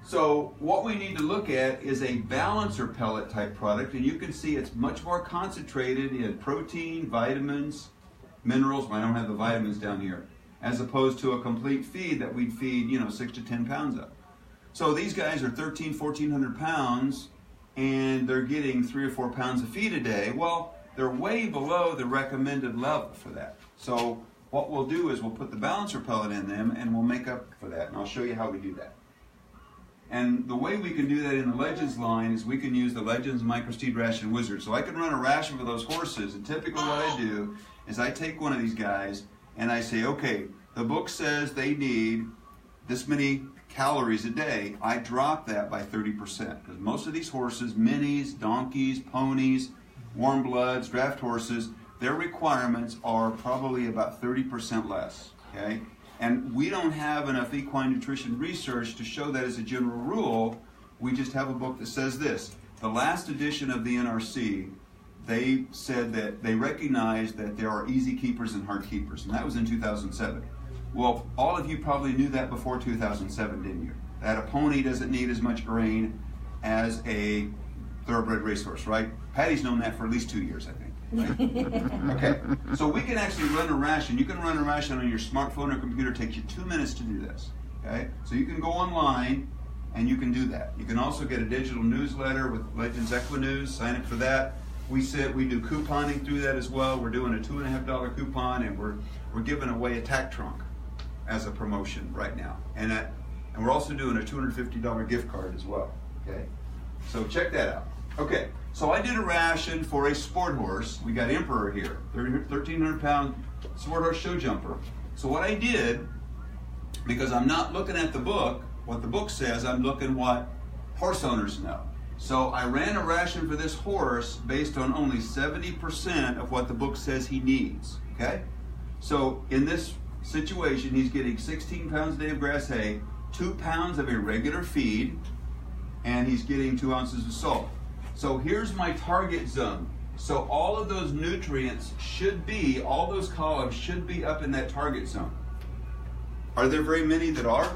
So what we need to look at is a balancer pellet type product, and you can see it's much more concentrated in protein, vitamins, minerals. I don't have the vitamins down here, as opposed to a complete feed that we'd feed, 6 to 10 pounds of. So these guys are 1,400 pounds, and they're getting 3 or 4 pounds of feed a day. Well, they're way below the recommended level for that. So what we'll do is we'll put the balancer pellet in them, and we'll make up for that, and I'll show you how we do that. And the way we can do that in the Legends line is we can use the Legends Microsteed Ration Wizard. So I can run a ration for those horses, and typically what I do is I take one of these guys and I say, okay, the book says they need this many calories a day. I drop that by 30% because most of these horses, minis, donkeys, ponies, warm bloods, draft horses, their requirements are probably about 30% less, okay? And we don't have enough equine nutrition research to show that as a general rule. We just have a book that says this. The last edition of the NRC, they said that they recognized that there are easy keepers and hard keepers, and that was in 2007. Well, all of you probably knew that before 2007, didn't you? That a pony doesn't need as much grain as a thoroughbred racehorse, right? Patty's known that for at least 2 years, I think. Right? Okay, so we can actually run a ration. You can run a ration on your smartphone or computer. It takes you 2 minutes to do this. Okay, so you can go online and you can do that. You can also get a digital newsletter with Legends Equinews. Sign up for that. We do couponing through that as well. We're doing a $2.50 coupon, and we're giving away a tack trunk as a promotion right now, and we're also doing a $250 gift card as well. Okay, so check that out. Okay, so I did a ration for a sport horse. We got Emperor here, 1,300 pound sport horse show jumper. So what I did, because I'm not looking at the book, what the book says, I'm looking what horse owners know. So I ran a ration for this horse based on only 70% of what the book says he needs, okay? So in this situation, he's getting 16 pounds a day of grass hay, 2 pounds of irregular feed, and he's getting 2 ounces of salt. So here's my target zone. So all of those nutrients should be, all those columns should be up in that target zone. Are there very many that are?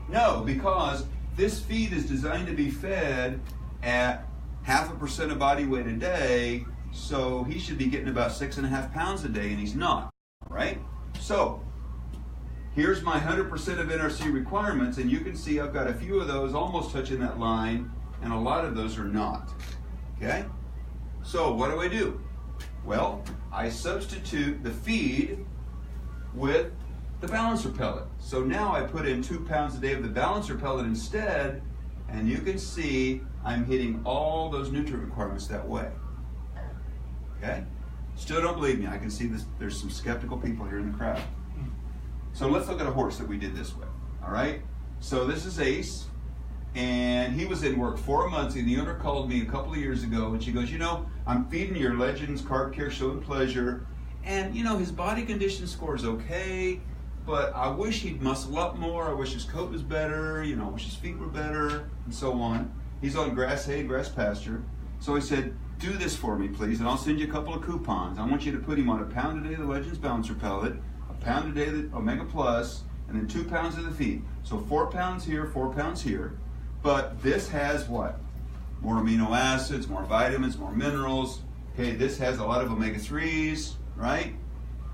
No, because this feed is designed to be fed at 0.5% of body weight a day, so he should be getting about 6.5 pounds a day, and he's not, right? So here's my 100% of NRC requirements, and you can see I've got a few of those almost touching that line, and a lot of those are not, okay? So what do? Well, I substitute the feed with the balancer pellet. So now I put in 2 pounds a day of the balancer pellet instead, and you can see I'm hitting all those nutrient requirements that way. Okay? Still don't believe me. I can see this. There's some skeptical people here in the crowd. So let's look at a horse that we did this with. All right? So this is Ace, and he was in work 4 months, and the owner called me a couple of years ago, and she goes, you know, I'm feeding your Legends Carb Care Show and Pleasure, and you know, his body condition score is okay, but I wish he'd muscle up more. I wish his coat was better. You know, I wish his feet were better, and so on. He's on grass hay, grass pasture. So I said, do this for me, please, and I'll send you a couple of coupons. I want you to put him on 1 pound a day of the Legends Balancer Pellet, 1 pound a day of the Omega Plus, and then 2 pounds of the feed. So 4 pounds here, 4 pounds here. But this has what? More amino acids, more vitamins, more minerals. Okay, this has a lot of omega-3s, right?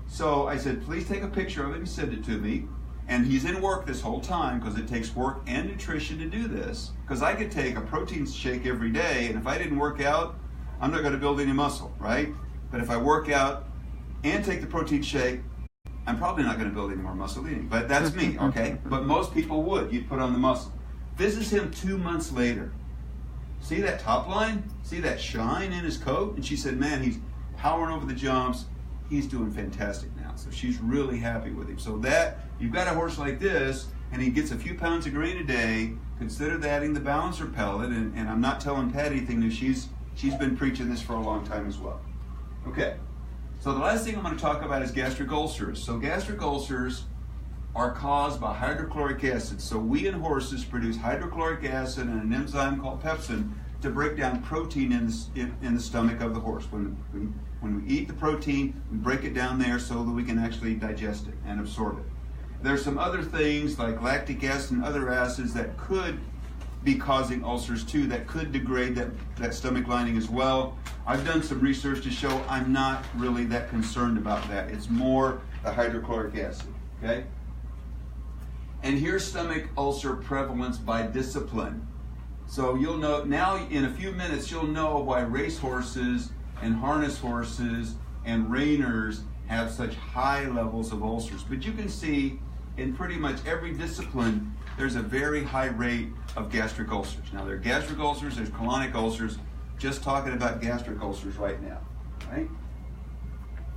So I said, please take a picture of it and send it to me. And he's in work this whole time because it takes work and nutrition to do this. Because I could take a protein shake every day, and if I didn't work out, I'm not going to build any muscle, right? But if I work out and take the protein shake, I'm probably not going to build any more muscle eating. But that's me, okay? But most people would. You'd put on the muscle. This is him 2 months later. See that top line? See that shine in his coat? And she said, man, he's powering over the jumps. He's doing fantastic now. So she's really happy with him. So that, you've got a horse like this, and he gets a few pounds of grain a day, consider adding the balancer pellet, and I'm not telling Pat anything new. She's been preaching this for a long time as well. Okay, so the last thing I'm going to talk about is gastric ulcers. So gastric ulcers are caused by hydrochloric acid. So we in horses produce hydrochloric acid and an enzyme called pepsin to break down protein in the stomach of the horse. When we eat the protein, we break it down there so that we can actually digest it and absorb it. There's some other things like lactic acid and other acids that could be causing ulcers too, that could degrade that stomach lining as well. I've done some research to show I'm not really that concerned about that. It's more the hydrochloric acid, okay? And here's stomach ulcer prevalence by discipline. So you'll know, now in a few minutes, you'll know why race horses and harness horses and reiners have such high levels of ulcers. But you can see in pretty much every discipline, there's a very high rate of gastric ulcers. Now there are gastric ulcers, there's colonic ulcers, just talking about gastric ulcers right now, right?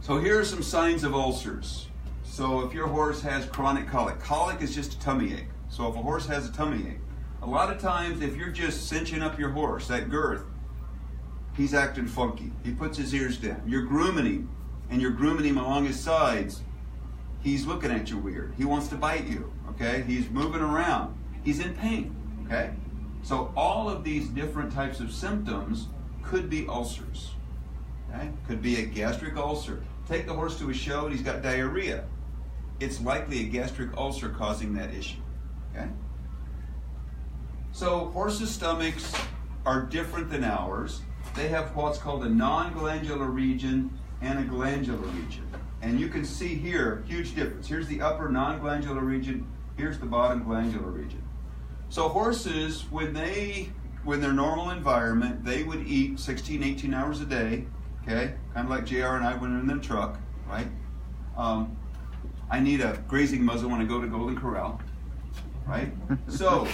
So here are some signs of ulcers. So if your horse has chronic colic, colic is just a tummy ache. So if a horse has a tummy ache, a lot of times if you're just cinching up your horse, that girth, he's acting funky. He puts his ears down. You're grooming him, and you're grooming him along his sides. He's looking at you weird. He wants to bite you, okay? He's moving around. He's in pain, okay? So all of these different types of symptoms could be ulcers, okay? Could be a gastric ulcer. Take the horse to a show and he's got diarrhea. It's likely a gastric ulcer causing that issue, okay? So horses' stomachs are different than ours. They have what's called a non-glandular region and a glandular region. And you can see here, huge difference. Here's the upper non-glandular region, here's the bottom glandular region. So horses, when their normal environment, they would eat 16, 18 hours a day, okay? Kind of like JR and I when we're in the truck, right? I need a grazing muzzle when I go to Golden Corral, right? So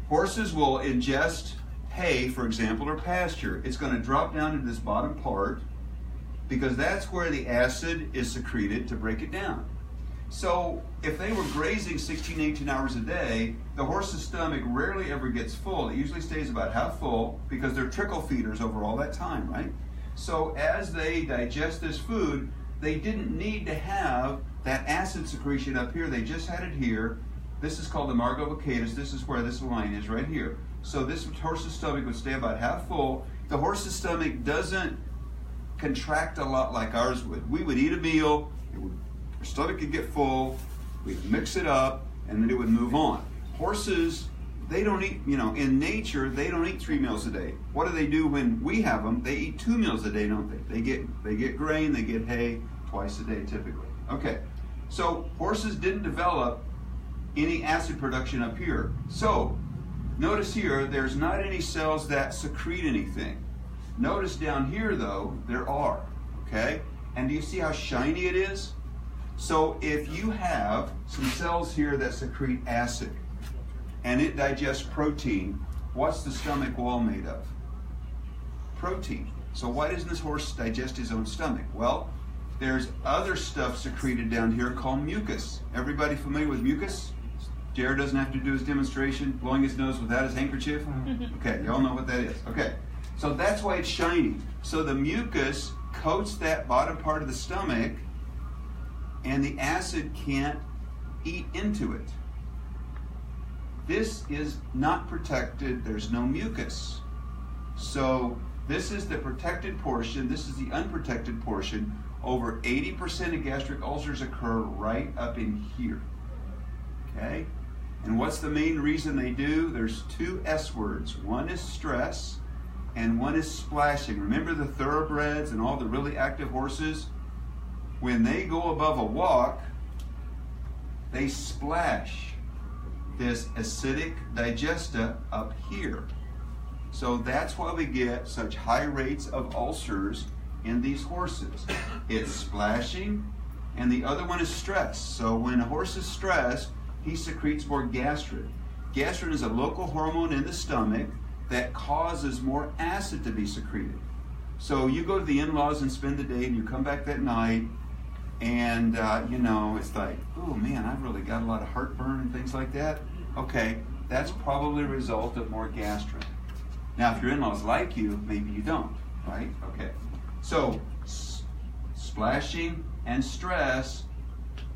horses will ingest hay, for example, or pasture. It's going to drop down into this bottom part because that's where the acid is secreted to break it down. So if they were grazing 16, 18 hours a day, the horse's stomach rarely ever gets full. It usually stays about half full because they're trickle feeders over all that time, right? So as they digest this food, they didn't need to have that acid secretion up here. They just had it here. This is called the margo vacatus. This is where this line is right here. So this horse's stomach would stay about half full. The horse's stomach doesn't contract a lot like ours would. We would eat a meal, our stomach could get full, we'd mix it up, and then it would move on. Horses, they don't eat, in nature, they don't eat 3 meals a day. What do they do when we have them? They eat 2 meals a day, don't they? They get grain, they get hay twice a day typically. Okay, so horses didn't develop any acid production up here. So notice here, there's not any cells that secrete anything. Notice down here though, there are, okay? And do you see how shiny it is? So if you have some cells here that secrete acid and it digests protein, what's the stomach wall made of? Protein. So why doesn't this horse digest his own stomach? Well, there's other stuff secreted down here called mucus. Everybody familiar with mucus? Jared doesn't have to do his demonstration, blowing his nose without his handkerchief. Okay, y'all know what that is. Okay, so that's why it's shiny. So the mucus coats that bottom part of the stomach and the acid can't eat into it. This is not protected, there's no mucus. So this is the protected portion, this is the unprotected portion. Over 80% of gastric ulcers occur right up in here. Okay? And what's the main reason they do? There's 2 S words. One is stress and one is splashing. Remember the thoroughbreds and all the really active horses? When they go above a walk, they splash this acidic digesta up here. So that's why we get such high rates of ulcers in these horses. It's splashing, and the other one is stress. So when a horse is stressed, he secretes more gastrin. Gastrin is a local hormone in the stomach that causes more acid to be secreted. So you go to the in-laws and spend the day and you come back that night and it's like, oh man, I've really got a lot of heartburn and things like that. Okay, that's probably a result of more gastrin. Now if your in-laws like you, maybe you don't, right? Okay, so splashing and stress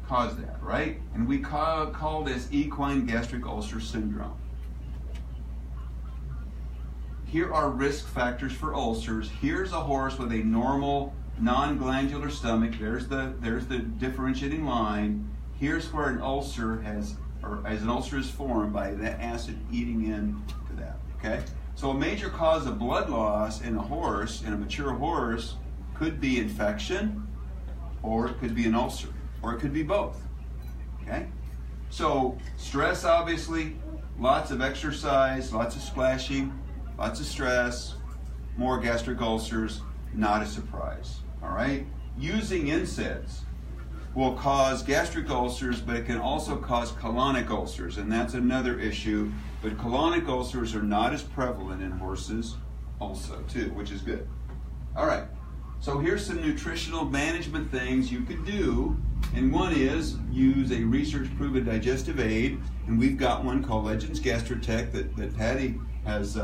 cause that, right? And we call this equine gastric ulcer syndrome. Here are risk factors for ulcers. Here's a horse with a normal non-glandular stomach. There's the differentiating line. Here's where an ulcer as an ulcer is formed by that acid eating into that, okay? So a major cause of blood loss in a horse, in a mature horse, could be infection, or it could be an ulcer, or it could be both, okay? So stress, obviously, lots of exercise, lots of splashing, lots of stress, more gastric ulcers, not a surprise, all right? Using NSAIDs will cause gastric ulcers, but it can also cause colonic ulcers, and that's another issue. But colonic ulcers are not as prevalent in horses also, too, which is good. All right, so here's some nutritional management things you could do, and one is use a research-proven digestive aid, and we've got one called Legends Gastrotech that Patty has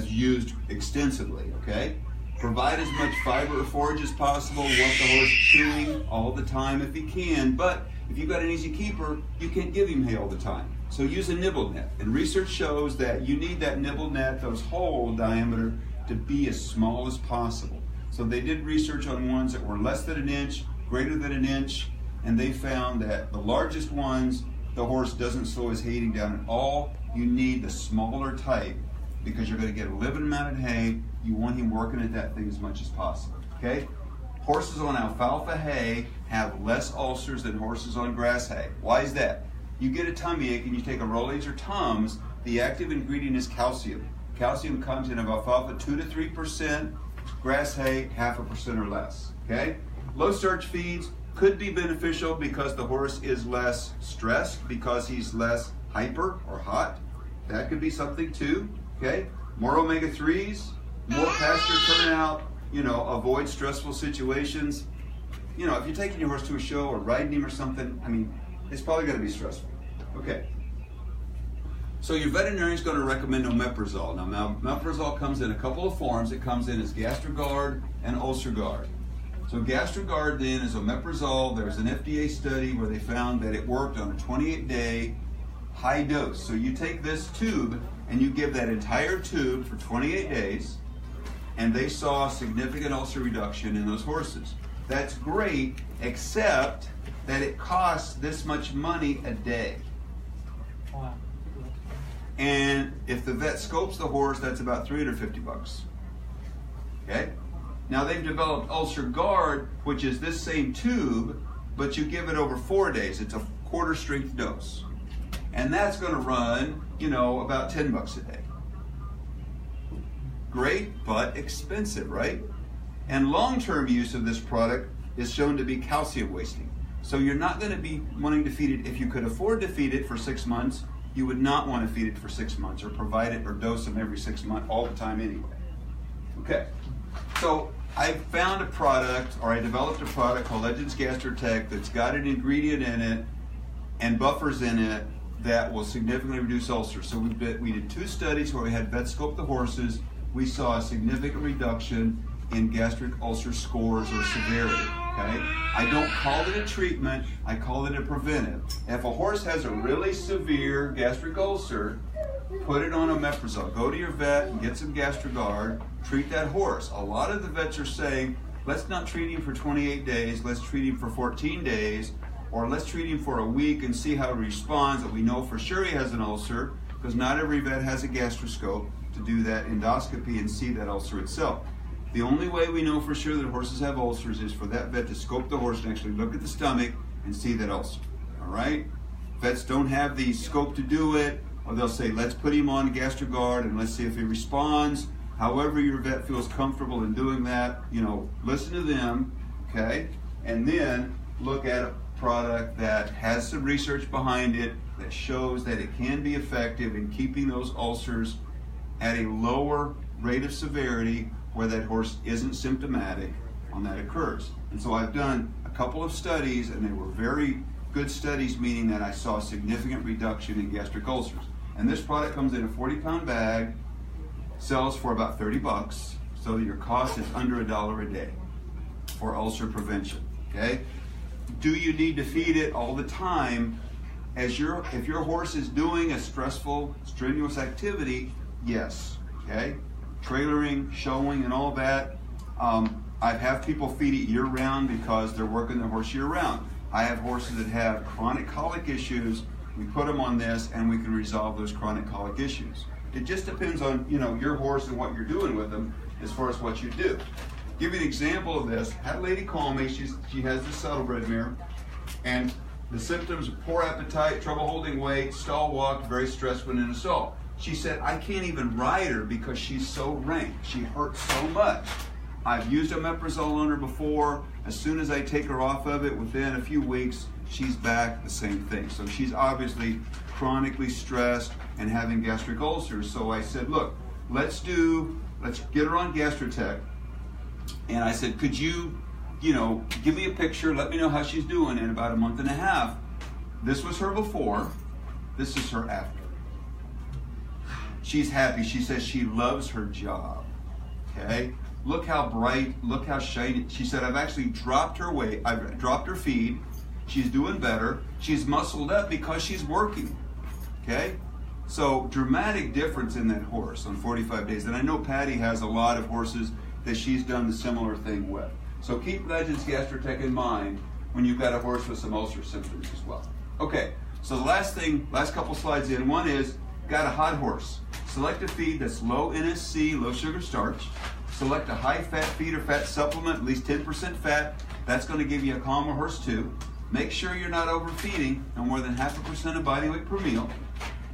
used extensively, okay? Provide as much fiber or forage as possible. Want the horse chewing all the time if he can, but if you've got an easy keeper, you can't give him hay all the time. So use a nibble net. And research shows that you need that nibble net, those hole diameter, to be as small as possible. So they did research on ones that were less than an inch, greater than an inch, and they found that the largest ones, the horse doesn't slow his hay eating down at all. You need the smaller type because you're going to get a limited amount of hay. You want him working at that thing as much as possible, okay? Horses on alfalfa hay have less ulcers than horses on grass hay. Why is that? You get a tummy ache and you take a Rolaids or Tums, the active ingredient is calcium. Calcium comes in of alfalfa 2 to 3%, grass hay 0.5% or less, okay? Low starch feeds could be beneficial because the horse is less stressed, because he's less hyper or hot. That could be something too, okay? More omega-3s, more pasture turnout, avoid stressful situations. If you're taking your horse to a show or riding him or something, it's probably going to be stressful. Okay. So your veterinarian is going to recommend Omeprazole. Now, Omeprazole comes in a couple of forms. It comes in as GastroGuard and UlcerGuard. So GastroGuard then is Omeprazole. There's an FDA study where they found that it worked on a 28-day high dose. So you take this tube and you give that entire tube for 28 days, and they saw significant ulcer reduction in those horses. That's great, except that it costs this much money a day. Wow. And if the vet scopes the horse, that's about $350. Okay? Now they've developed UlcerGuard, which is this same tube, but you give it over 4 days. It's a quarter strength dose. And that's going to run, about $10 a day. Great, but expensive, right? And long-term use of this product is shown to be calcium wasting. So you're not going to be wanting to feed it. If you could afford to feed it for 6 months, you would not want to feed it for 6 months or provide it or dose them every 6 months all the time anyway. Okay, so I found a product, or I developed a product called Legends Gastrotech that's got an ingredient in it and buffers in it that will significantly reduce ulcers. So we did 2 studies where we had vet scope the horses. We saw a significant reduction in gastric ulcer scores or severity. Okay? I don't call it a treatment, I call it a preventive. If a horse has a really severe gastric ulcer, put it on Omeprazole. Go to your vet and get some GastroGuard, treat that horse. A lot of the vets are saying, let's not treat him for 28 days, let's treat him for 14 days, or let's treat him for a week and see how he responds, that we know for sure he has an ulcer, because not every vet has a gastroscope to do that endoscopy and see that ulcer itself. The only way we know for sure that horses have ulcers is for that vet to scope the horse and actually look at the stomach and see that ulcer. All right? Vets don't have the scope to do it, or they'll say, let's put him on GastroGuard and let's see if he responds. However your vet feels comfortable in doing that, listen to them, okay? And then look at a product that has some research behind it that shows that it can be effective in keeping those ulcers at a lower rate of severity where that horse isn't symptomatic when that occurs. And so I've done a couple of studies, and they were very good studies, meaning that I saw a significant reduction in gastric ulcers. And this product comes in a 40-pound bag, sells for about $30, so that your cost is under $1 a day for ulcer prevention, okay? Do you need to feed it all the time? If your horse is doing a stressful, strenuous activity, yes, okay? Trailering, showing, and all that. I have people feed it year-round because they're working their horse year-round. I have horses that have chronic colic issues. We put them on this, and we can resolve those chronic colic issues. It just depends on your horse and what you're doing with them as far as what you do. Give you an example of this. Had a lady call me. She has this saddlebred mare, and the symptoms are poor appetite, trouble holding weight, stall walk, very stressed when in a stall. She said, I can't even ride her because she's so rank. She hurts so much. I've used Omeprazole on her before. As soon as I take her off of it, within a few weeks, she's back the same thing. So she's obviously chronically stressed and having gastric ulcers. So I said, look, let's get her on Gastrotech. And I said, could you, give me a picture, let me know how she's doing in about a month and a half. This was her before, this is her after. She's happy. She says she loves her job. Okay? Look how bright, look how shiny. She said, I've actually dropped her weight. I've dropped her feed. She's doing better. She's muscled up because she's working. Okay? So, dramatic difference in that horse on 45 days. And I know Patty has a lot of horses that she's done the similar thing with. So keep Legends Gastrotech in mind when you've got a horse with some ulcer symptoms as well. Okay, so the last couple slides in. One is, got a hot horse. Select a feed that's low NSC, low sugar starch. Select a high fat feed or fat supplement, at least 10% fat. That's going to give you a calmer horse too. Make sure you're not overfeeding, no more than 0.5% of body weight per meal.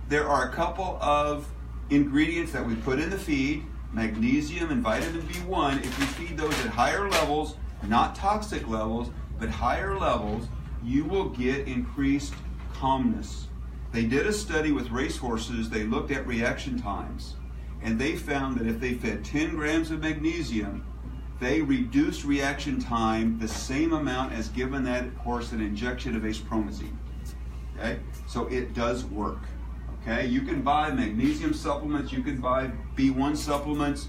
There are a couple of ingredients that we put in the feed, magnesium and vitamin B1. If you feed those at higher levels, not toxic levels, but higher levels, you will get increased calmness. They did a study with racehorses. They looked at reaction times, and they found that if they fed 10 grams of magnesium, they reduced reaction time the same amount as giving that horse an injection of acepromazine. Okay, so it does work. Okay, you can buy magnesium supplements, you can buy B1 supplements.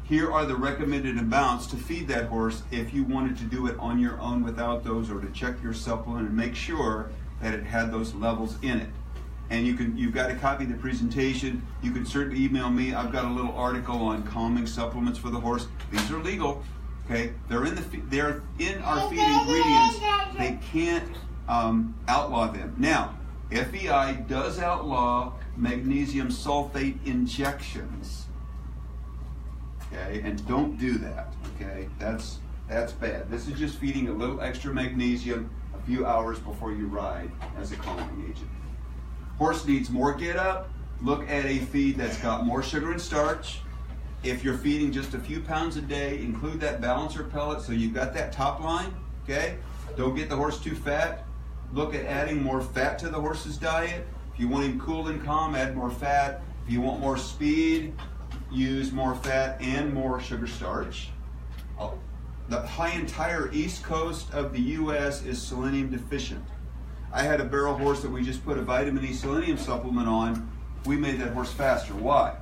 Here are the recommended amounts to feed that horse if you wanted to do it on your own without those, or to check your supplement and make sure that it had those levels in it. And you've got a copy of the presentation. You can certainly email me. I've got a little article on calming supplements for the horse. These are legal. Okay, they're in our feed ingredients. They can't outlaw them. Now, FEI does outlaw magnesium sulfate injections. Okay, and don't do that. Okay, that's bad. This is just feeding a little extra magnesium a few hours before you ride as a calming agent. Horse needs more get up. Look at a feed that's got more sugar and starch. If you're feeding just a few pounds a day, include that balancer pellet so you've got that top line. Okay, don't get the horse too fat. Look at adding more fat to the horse's diet. If you want him cool and calm, add more fat. If you want more speed, use more fat and more sugar starch. The entire east coast of the U.S. is selenium deficient. I had a barrel horse that we just put a vitamin E selenium supplement on. We made that horse faster. Why?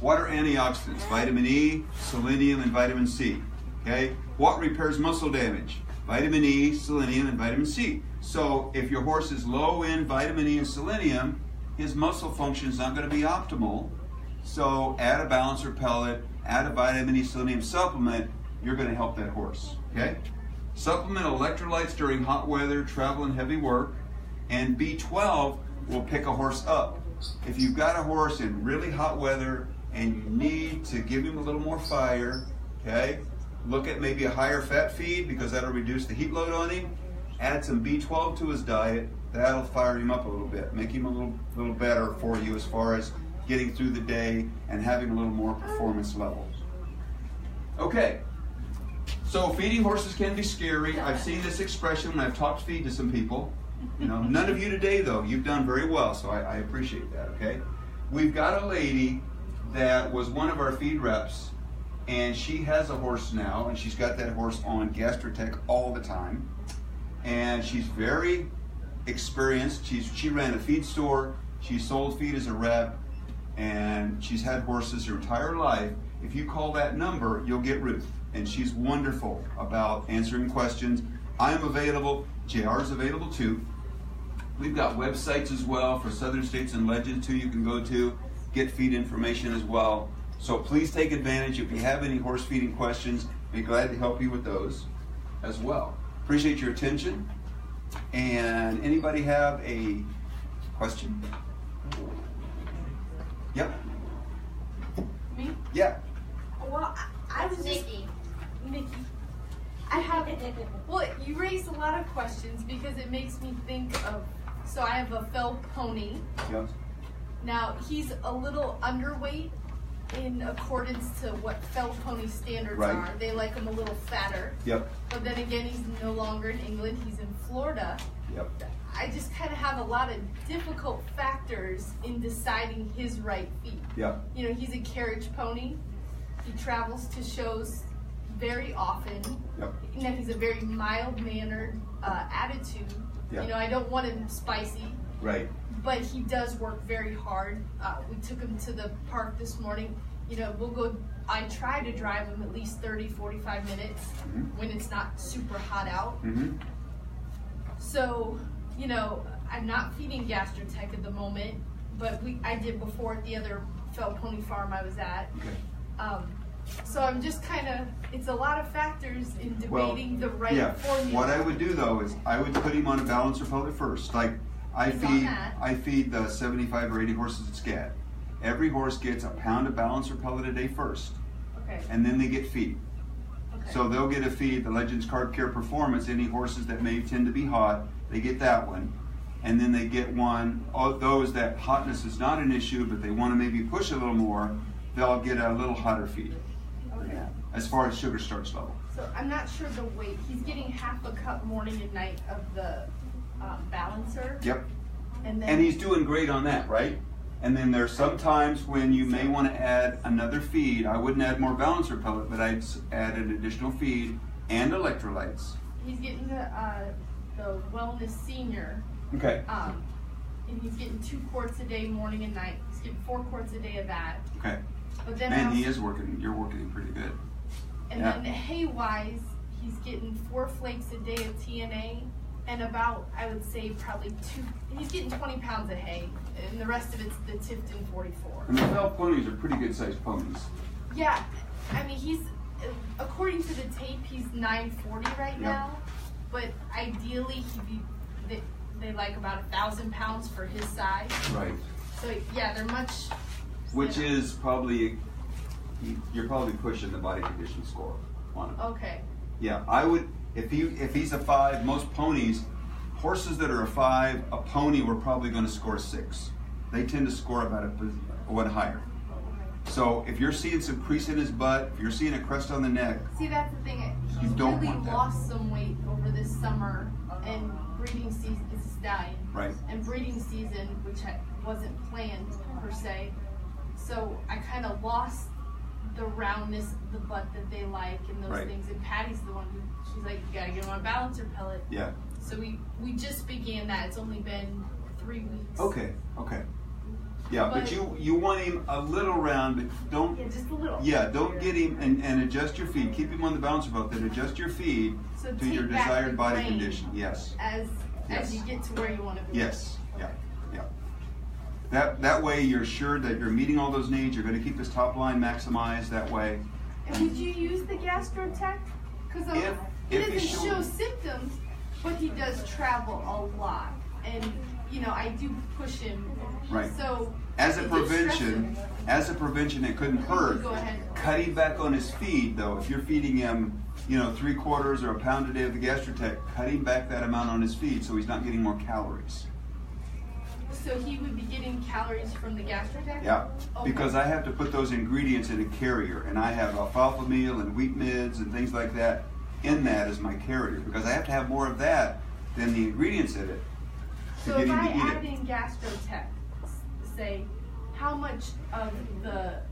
What are antioxidants? Vitamin E, selenium, and vitamin C. Okay? What repairs muscle damage? Vitamin E, selenium, and vitamin C. So if your horse is low in vitamin E and selenium, his muscle function is not going to be optimal. So add a balancer pellet, add a vitamin E selenium supplement, you're going to help that horse. Okay? Supplement electrolytes during hot weather, travel, and heavy work. And B12 will pick a horse up. If you've got a horse in really hot weather and you need to give him a little more fire, okay, look at maybe a higher fat feed because that'll reduce the heat load on him. Add some B12 to his diet. That'll fire him up a little bit, make him a little better for you as far as getting through the day and having a little more performance levels. Okay, so feeding horses can be scary. I've seen this expression when I've talked feed to some people. You know, none of you today though, you've done very well, so I appreciate that, okay? We've got a lady that was one of our feed reps, and she has a horse now, and she's got that horse on gastric all the time, and she's very experienced. She ran a feed store, she sold feed as a rep, and she's had horses her entire life. If you call that number, you'll get Ruth, and she's wonderful about answering questions. I'm available, JR's available too. We've got websites as well for Southern States and Legends too you can go to, get feed information as well. So please take advantage. If you have any horse feeding questions, I'd be glad to help you with those as well. Appreciate your attention. And anybody have a question? Yep. Me? Yeah. Well, I was Nikki. I have, well, you raised a lot of questions because it makes me think of, so I have a fell pony. Yes. Now, he's a little underweight in accordance to what fell pony standards Right. are. They like him a little fatter. Yep. But then again, he's no longer in England, he's in Florida. Yep. I just kind of have a lot of difficult factors in deciding his right feed. Yep. You know, he's a carriage pony. He travels to shows very often. Yep. You know, he's a very mild-mannered attitude. Yep. You know, I don't want him spicy, Right. but he does work very hard. We took him to the park this morning. You know, I try to drive him at least 30, 45 minutes when it's not super hot out. Mm-hmm. So, you know, I'm not feeding Gastrotech at the moment, but I did before at the other fell pony farm I was at. Okay. So I'm just kind of, it's a lot of factors in debating the right formula. What I would do though is I would put him on a balancer pellet first. Like I feed the 75 or 80 horses at SCAD. Every horse gets a pound of balancer pellet a day first. Okay. And then they get feed. Okay. So they'll get a feed, the Legends Carb Care Performance, any horses that may tend to be hot, they get that one. And then they get one, those that hotness is not an issue, but they want to maybe push a little more, they'll get a little hotter feed. Okay. As far as sugar starch level. So I'm not sure the weight. He's getting half a cup morning and night of the balancer. Yep. And he's doing great on that, right? And then there's some times when you may want to add another feed. I wouldn't add more balancer pellet, but I'd add an additional feed and electrolytes. He's getting the Wellness Senior Okay. And he's getting 2 quarts a day, morning and night. He's getting 4 quarts a day of that. Okay. But then Man, he is working. You're working him pretty good. And then hay-wise, he's getting 4 flakes a day of TNA, and about, I would say, probably 2. He's getting 20 pounds of hay, and the rest of it's the Tifton 44. And the Bell ponies are pretty good sized ponies. Yeah, I mean, he's, according to the tape, he's 940 right now, but ideally they like about 1,000 pounds for his size. Right. So yeah, they're much. Which is probably, you're probably pushing the body condition score on him. Okay. Yeah, I would, if he's a 5, most ponies, horses that are a 5, a pony, we're probably going to score 6. They tend to score about 1 higher. So if you're seeing some crease in his butt, if you're seeing a crest on the neck, see, that's the thing. He's don't really want that. lost some weight over this summer, and breeding season is a stallion. right? And breeding season, which wasn't planned per se, so I kind of lost the roundness of the butt that they like and those Right. things. And Patty's the one who, she's like, you gotta get him on a balancer pellet. Yeah. So we just began that. It's only been 3 weeks. Okay. Yeah, but you want him a little round, but don't. Yeah, just a little. Yeah, don't get him and adjust your feed. Keep him on the balancer belt, then adjust your feed So to your take back desired the body grain condition. Yes. As you get to where you want to be. Yes. Okay. Yeah. That way you're sure that you're meeting all those needs. You're going to keep his top line maximized that way. And would you use the GastroTech? Because he if he doesn't show symptoms, but he does travel a lot. And, I do push him. Right. So As a it does stress him. prevention, it couldn't hurt. Go ahead. Cutting back on his feed, though, if you're feeding him, 3/4 or a pound a day of the GastroTech, cutting back that amount on his feed so he's not getting more calories. So he would be getting calories from the GastroTech? Yeah, Okay. because I have to put those ingredients in a carrier, and I have alfalfa meal and wheat mids and things like that in that as my carrier, because I have to have more of that than the ingredients in it to So get if him I to eat add it. in GastroTech, say, how much of the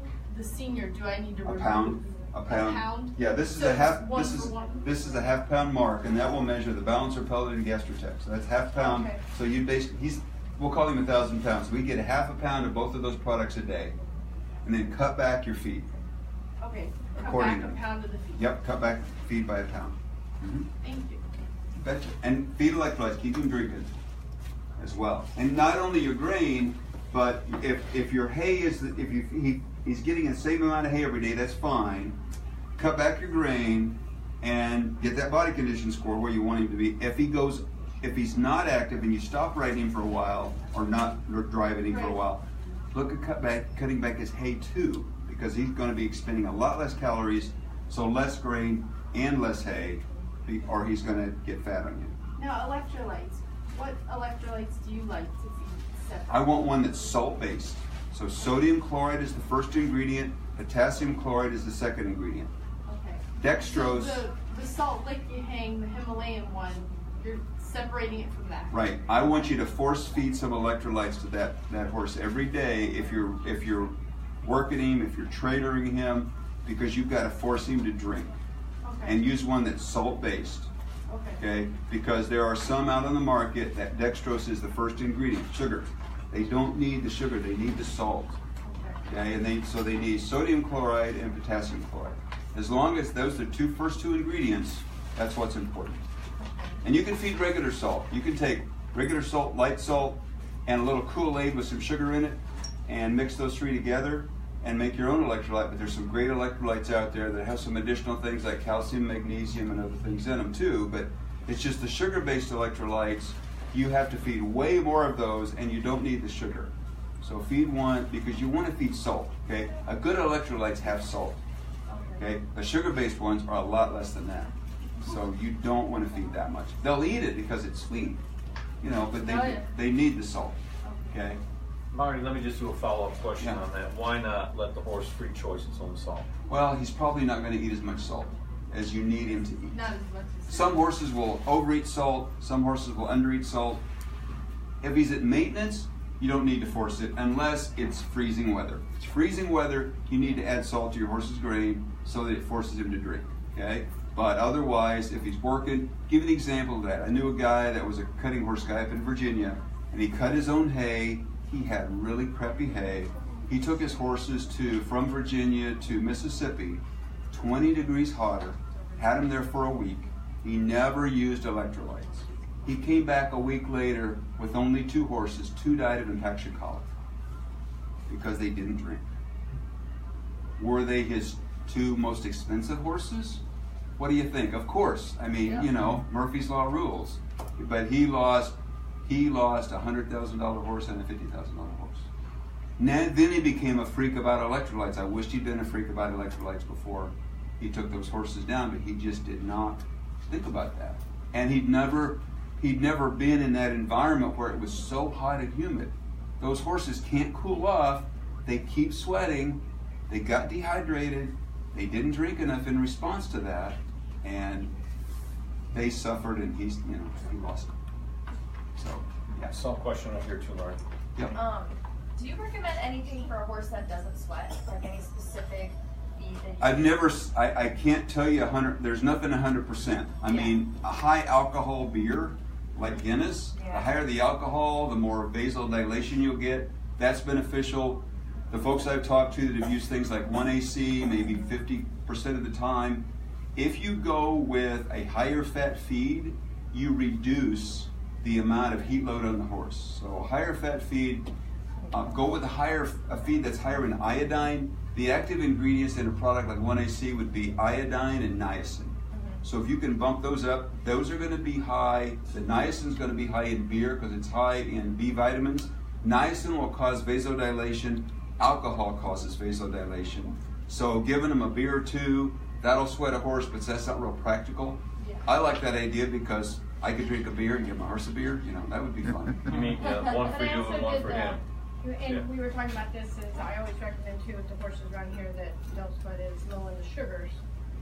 senior do I need to remove? A pound. Yeah, this is So a half. it's one This for is one? this is a half pound mark, and that will measure the balancer pellet and GastroTech. So that's half pound. Okay. So you basically we'll call him 1,000 pounds. So we get a half a pound of both of those products a day, and then cut back your feed. Okay, cut Accordingly. back a pound of the feed. Yep, cut back feed by a pound. Mm-hmm. Thank you. Betcha. And feed electrolytes, keep him drinking as well. And not only your grain, but if your hay is, he's getting the same amount of hay every day, that's fine. Cut back your grain and get that body condition score where you want him to be. If he's not active and you stop riding him for a while or not driving him for a while, look at cutting back his hay too, because he's going to be expending a lot less calories, so less grain and less hay, or he's going to get fat on you. Now, electrolytes. What electrolytes do you like to feed separate? I want one that's salt-based. So sodium chloride is the first ingredient, potassium chloride is the second ingredient. Okay. Dextrose. So the Salt Lake you hang, the Himalayan one, you're separating it from that. Right. I want you to force feed some electrolytes to that horse every day if you're working him, if you're trainering him, because you've got to force him to drink. Okay. And use one that's salt-based. Okay, because there are some out on the market that dextrose is the first ingredient, sugar. They don't need the sugar, they need the salt. Okay, and they need sodium chloride and potassium chloride. As long as those are the first two ingredients, that's what's important. And you can feed regular salt. You can take regular salt, light salt, and a little Kool-Aid with some sugar in it, and mix those three together and make your own electrolyte. But there's some great electrolytes out there that have some additional things like calcium, magnesium, and other things in them too. But it's just the sugar-based electrolytes. You have to feed way more of those, and you don't need the sugar. So feed one, because you want to feed salt. Okay, a good electrolytes have salt. Okay, the sugar-based ones are a lot less than that. So you don't want to feed that much. They'll eat it because it's sweet, but they need the salt. Okay. Marty, let me just do a follow-up question Yeah. on that. Why not let the horse free choices on salt? Well, he's probably not going to eat as much salt as you need him to eat. Not as much as Some horses will overeat salt, some horses will undereat salt. If he's at maintenance, you don't need to force it unless it's freezing weather. If it's freezing weather, you need to add salt to your horse's grain so that it forces him to drink. Okay? But otherwise, if he's working, give an example of that. I knew a guy that was a cutting horse guy up in Virginia, and he cut his own hay. He had really crappy hay. He took his horses from Virginia to Mississippi, 20 degrees hotter, had them there for a week. He never used electrolytes. He came back a week later with only 2 horses. 2 died of infection colic because they didn't drink. Were they his 2 most expensive horses? What do you think? Of course. I mean, you know, Murphy's Law rules. But he lost a $100,000 horse and a $50,000 horse. Then he became a freak about electrolytes. I wished he'd been a freak about electrolytes before he took those horses down, but he just did not think about that. And he'd never been in that environment where it was so hot and humid. Those horses can't cool off. They keep sweating. They got dehydrated. They didn't drink enough in response to that, and they suffered, and he lost it. So, yeah. Some question up here too, Lauren. Yep. Do you recommend anything for a horse that doesn't sweat? Like any specific feed that you I've never, I can't tell you 100, there's nothing 100%. I mean, a high alcohol beer, like Guinness, the higher the alcohol, the more vasodilation you'll get. That's beneficial. The folks I've talked to that have used things like 1AC, maybe 50% of the time, if you go with a higher fat feed, you reduce the amount of heat load on the horse. So a higher fat feed, go with a feed that's higher in iodine. The active ingredients in a product like 1AC would be iodine and niacin. So if you can bump those up, those are going to be high. The niacin is going to be high in beer because it's high in B vitamins. Niacin will cause vasodilation. Alcohol causes vasodilation. So giving them a beer or 2, that'll sweat a horse, but that's not real practical. I like that idea because I could drink a beer and give my horse a beer. You know, that would be fun. You mean one for you and one for him? And we were talking about this, is I always recommend too with the horses around here that don't sweat is lowering the sugars.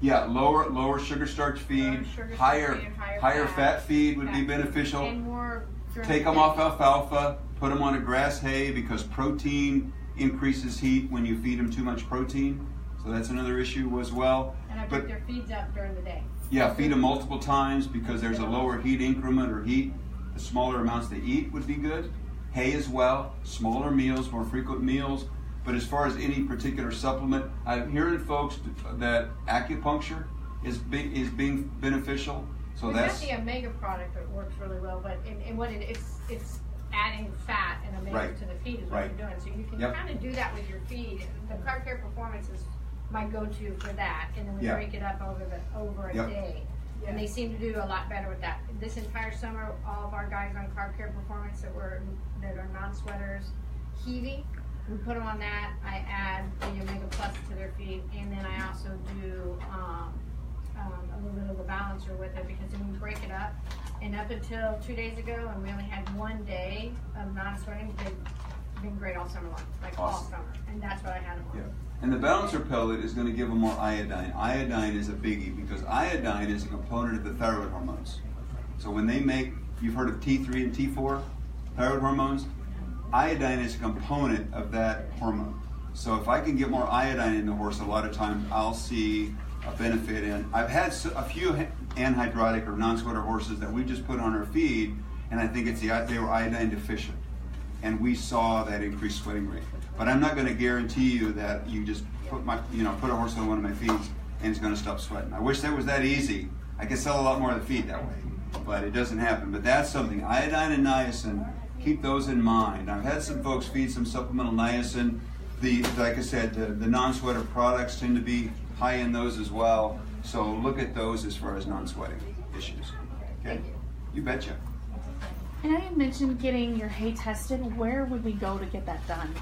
Yeah, lower sugar starch feed, higher fat feed would be beneficial. And more take them off alfalfa, put them on a grass hay because protein increases heat when you feed them too much protein. So that's another issue as well. And I put their feeds up during the day. Yeah, feed them multiple times because there's a lower heat increment or heat. The smaller amounts they eat would be good. Hay as well, smaller meals, more frequent meals. But as far as any particular supplement, I'm hearing folks that acupuncture is being beneficial. So We've that's got the Omega product that works really well, but in what it's adding fat and Omega to the feed is what you're doing. So you can kind of do that with your feed. The Carb Care Performance is my go-to for that, and then we break it up over a day. And they seem to do a lot better with that. This entire summer, all of our guys on Carb Care Performance that are non-sweaters, heavy, we put them on that. I add the Omega Plus to their feed, and then I also do a little bit of a balancer with it because then we break it up. And up until 2 days ago, and we only had 1 day of non-sweating, they've been great all summer long, all summer. And that's what I had them on. Yeah. And the balancer pellet is going to give them more iodine. Iodine is a biggie because iodine is a component of the thyroid hormones. So when they make, you've heard of T3 and T4, thyroid hormones, iodine is a component of that hormone. So if I can get more iodine in the horse, a lot of times I'll see a benefit in. I've had a few anhydrotic or non-sweater horses that we just put on our feed, and I think it's they were iodine deficient. And we saw that increased sweating rate. But I'm not going to guarantee you that you just put a horse on one of my feeds and it's going to stop sweating. I wish that was that easy. I could sell a lot more of the feed that way, but it doesn't happen. But that's something. Iodine and niacin, keep those in mind. I've had some folks feed some supplemental niacin. Like I said, the non-sweater products tend to be high in those as well. So look at those as far as non-sweating issues. Okay? You betcha. And I had mentioned getting your hay tested. Where would we go to get that done?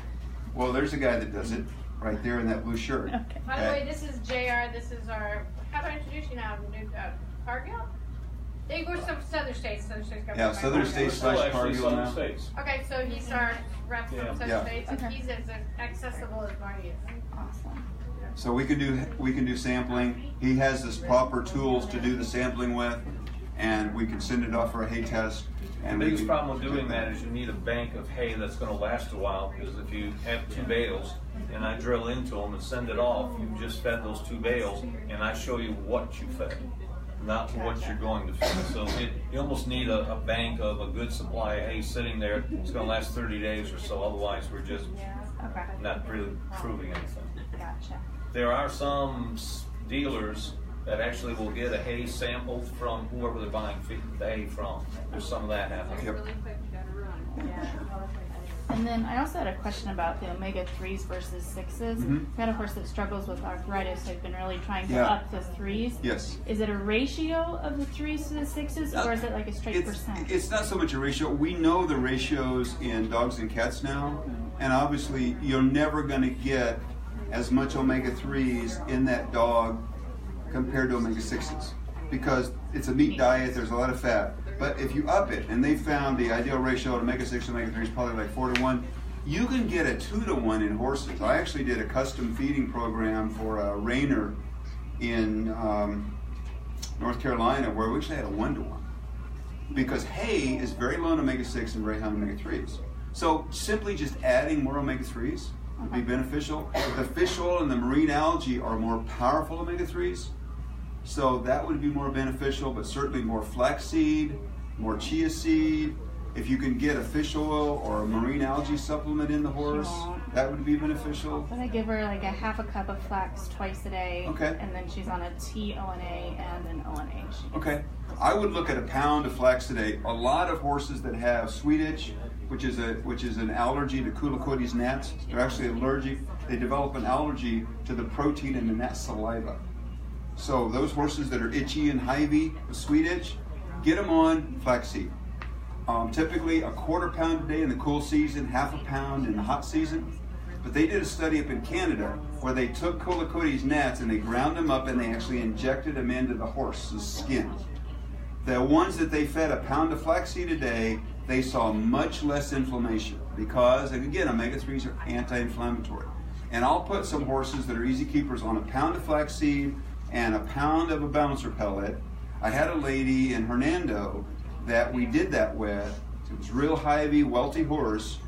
Well, there's a guy that does it right there in that blue shirt. Okay. By the way, this is JR. This is our, how do I introduce you now? Cargill? They go to Southern States. Southern States got Yeah, Southern States / Cargill now. Okay, so he's our rep from Southern States, and Okay. he's as accessible as Marty is. Awesome. So we can do sampling. He has this proper tools to do the sampling with, and we can send it off for a hay test. And the biggest we can problem with get doing that is you need a bank of hay that's going to last a while, because if you have 2 bales and I drill into them and send it off, you've just fed those 2 bales, and I show you what you fed, not what you're going to feed. So you almost need a bank of a good supply of hay sitting there. It's going to last 30 days or so, otherwise we're just not really proving anything. Gotcha. There are some dealers that actually will get a hay sample from whoever they're buying the hay from. There's some of that happening. Yep. And then I also had a question about the omega-3s versus 6s. Mhm. I've got a horse that struggles with arthritis, so I've been really trying to Yeah. up the 3s. Yes. Is it a ratio of the 3s to the 6s, or is it like a straight percent? It's not so much a ratio. We know the ratios in dogs and cats now, and obviously you're never going to get as much omega-3s in that dog compared to omega-6s, because it's a meat diet, there's a lot of fat. But if you up it, and they found the ideal ratio of omega-6 and omega-3 is probably like 4-to-1, you can get a 2-to-1 in horses. I actually did a custom feeding program for a reiner in North Carolina where we actually had a 1-to-1. Because hay is very low in omega-6 and very high in omega-3s. So simply just adding more omega-3s would be beneficial. The fish oil and the marine algae are more powerful omega-3s. So that would be more beneficial, but certainly more flaxseed, more chia seed. If you can get a fish oil or a marine algae supplement in the horse, that would be beneficial. But I give her like a half a cup of flax twice a day, Okay. and then she's on a TONA and an ONA. Okay. I would look at a pound of flax a day. A lot of horses that have sweet itch, which is an allergy to Culicodes gnats, they're actually allergic. They develop an allergy to the protein in the gnat saliva. So those horses that are itchy and hivey with sweet itch, get them on flaxseed. Typically a 1/4 pound a day in the cool season, 1/2 pound in the hot season. But they did a study up in Canada where they took Culicodes gnats and they ground them up and they actually injected them into the horse's skin. The ones that they fed a pound of flaxseed a day, they saw much less inflammation because, again, omega-3s are anti-inflammatory. And I'll put some horses that are easy keepers on a pound of flaxseed and a pound of a bouncer pellet. I had a lady in Hernando that we did that with. It was real hivey, welty horse,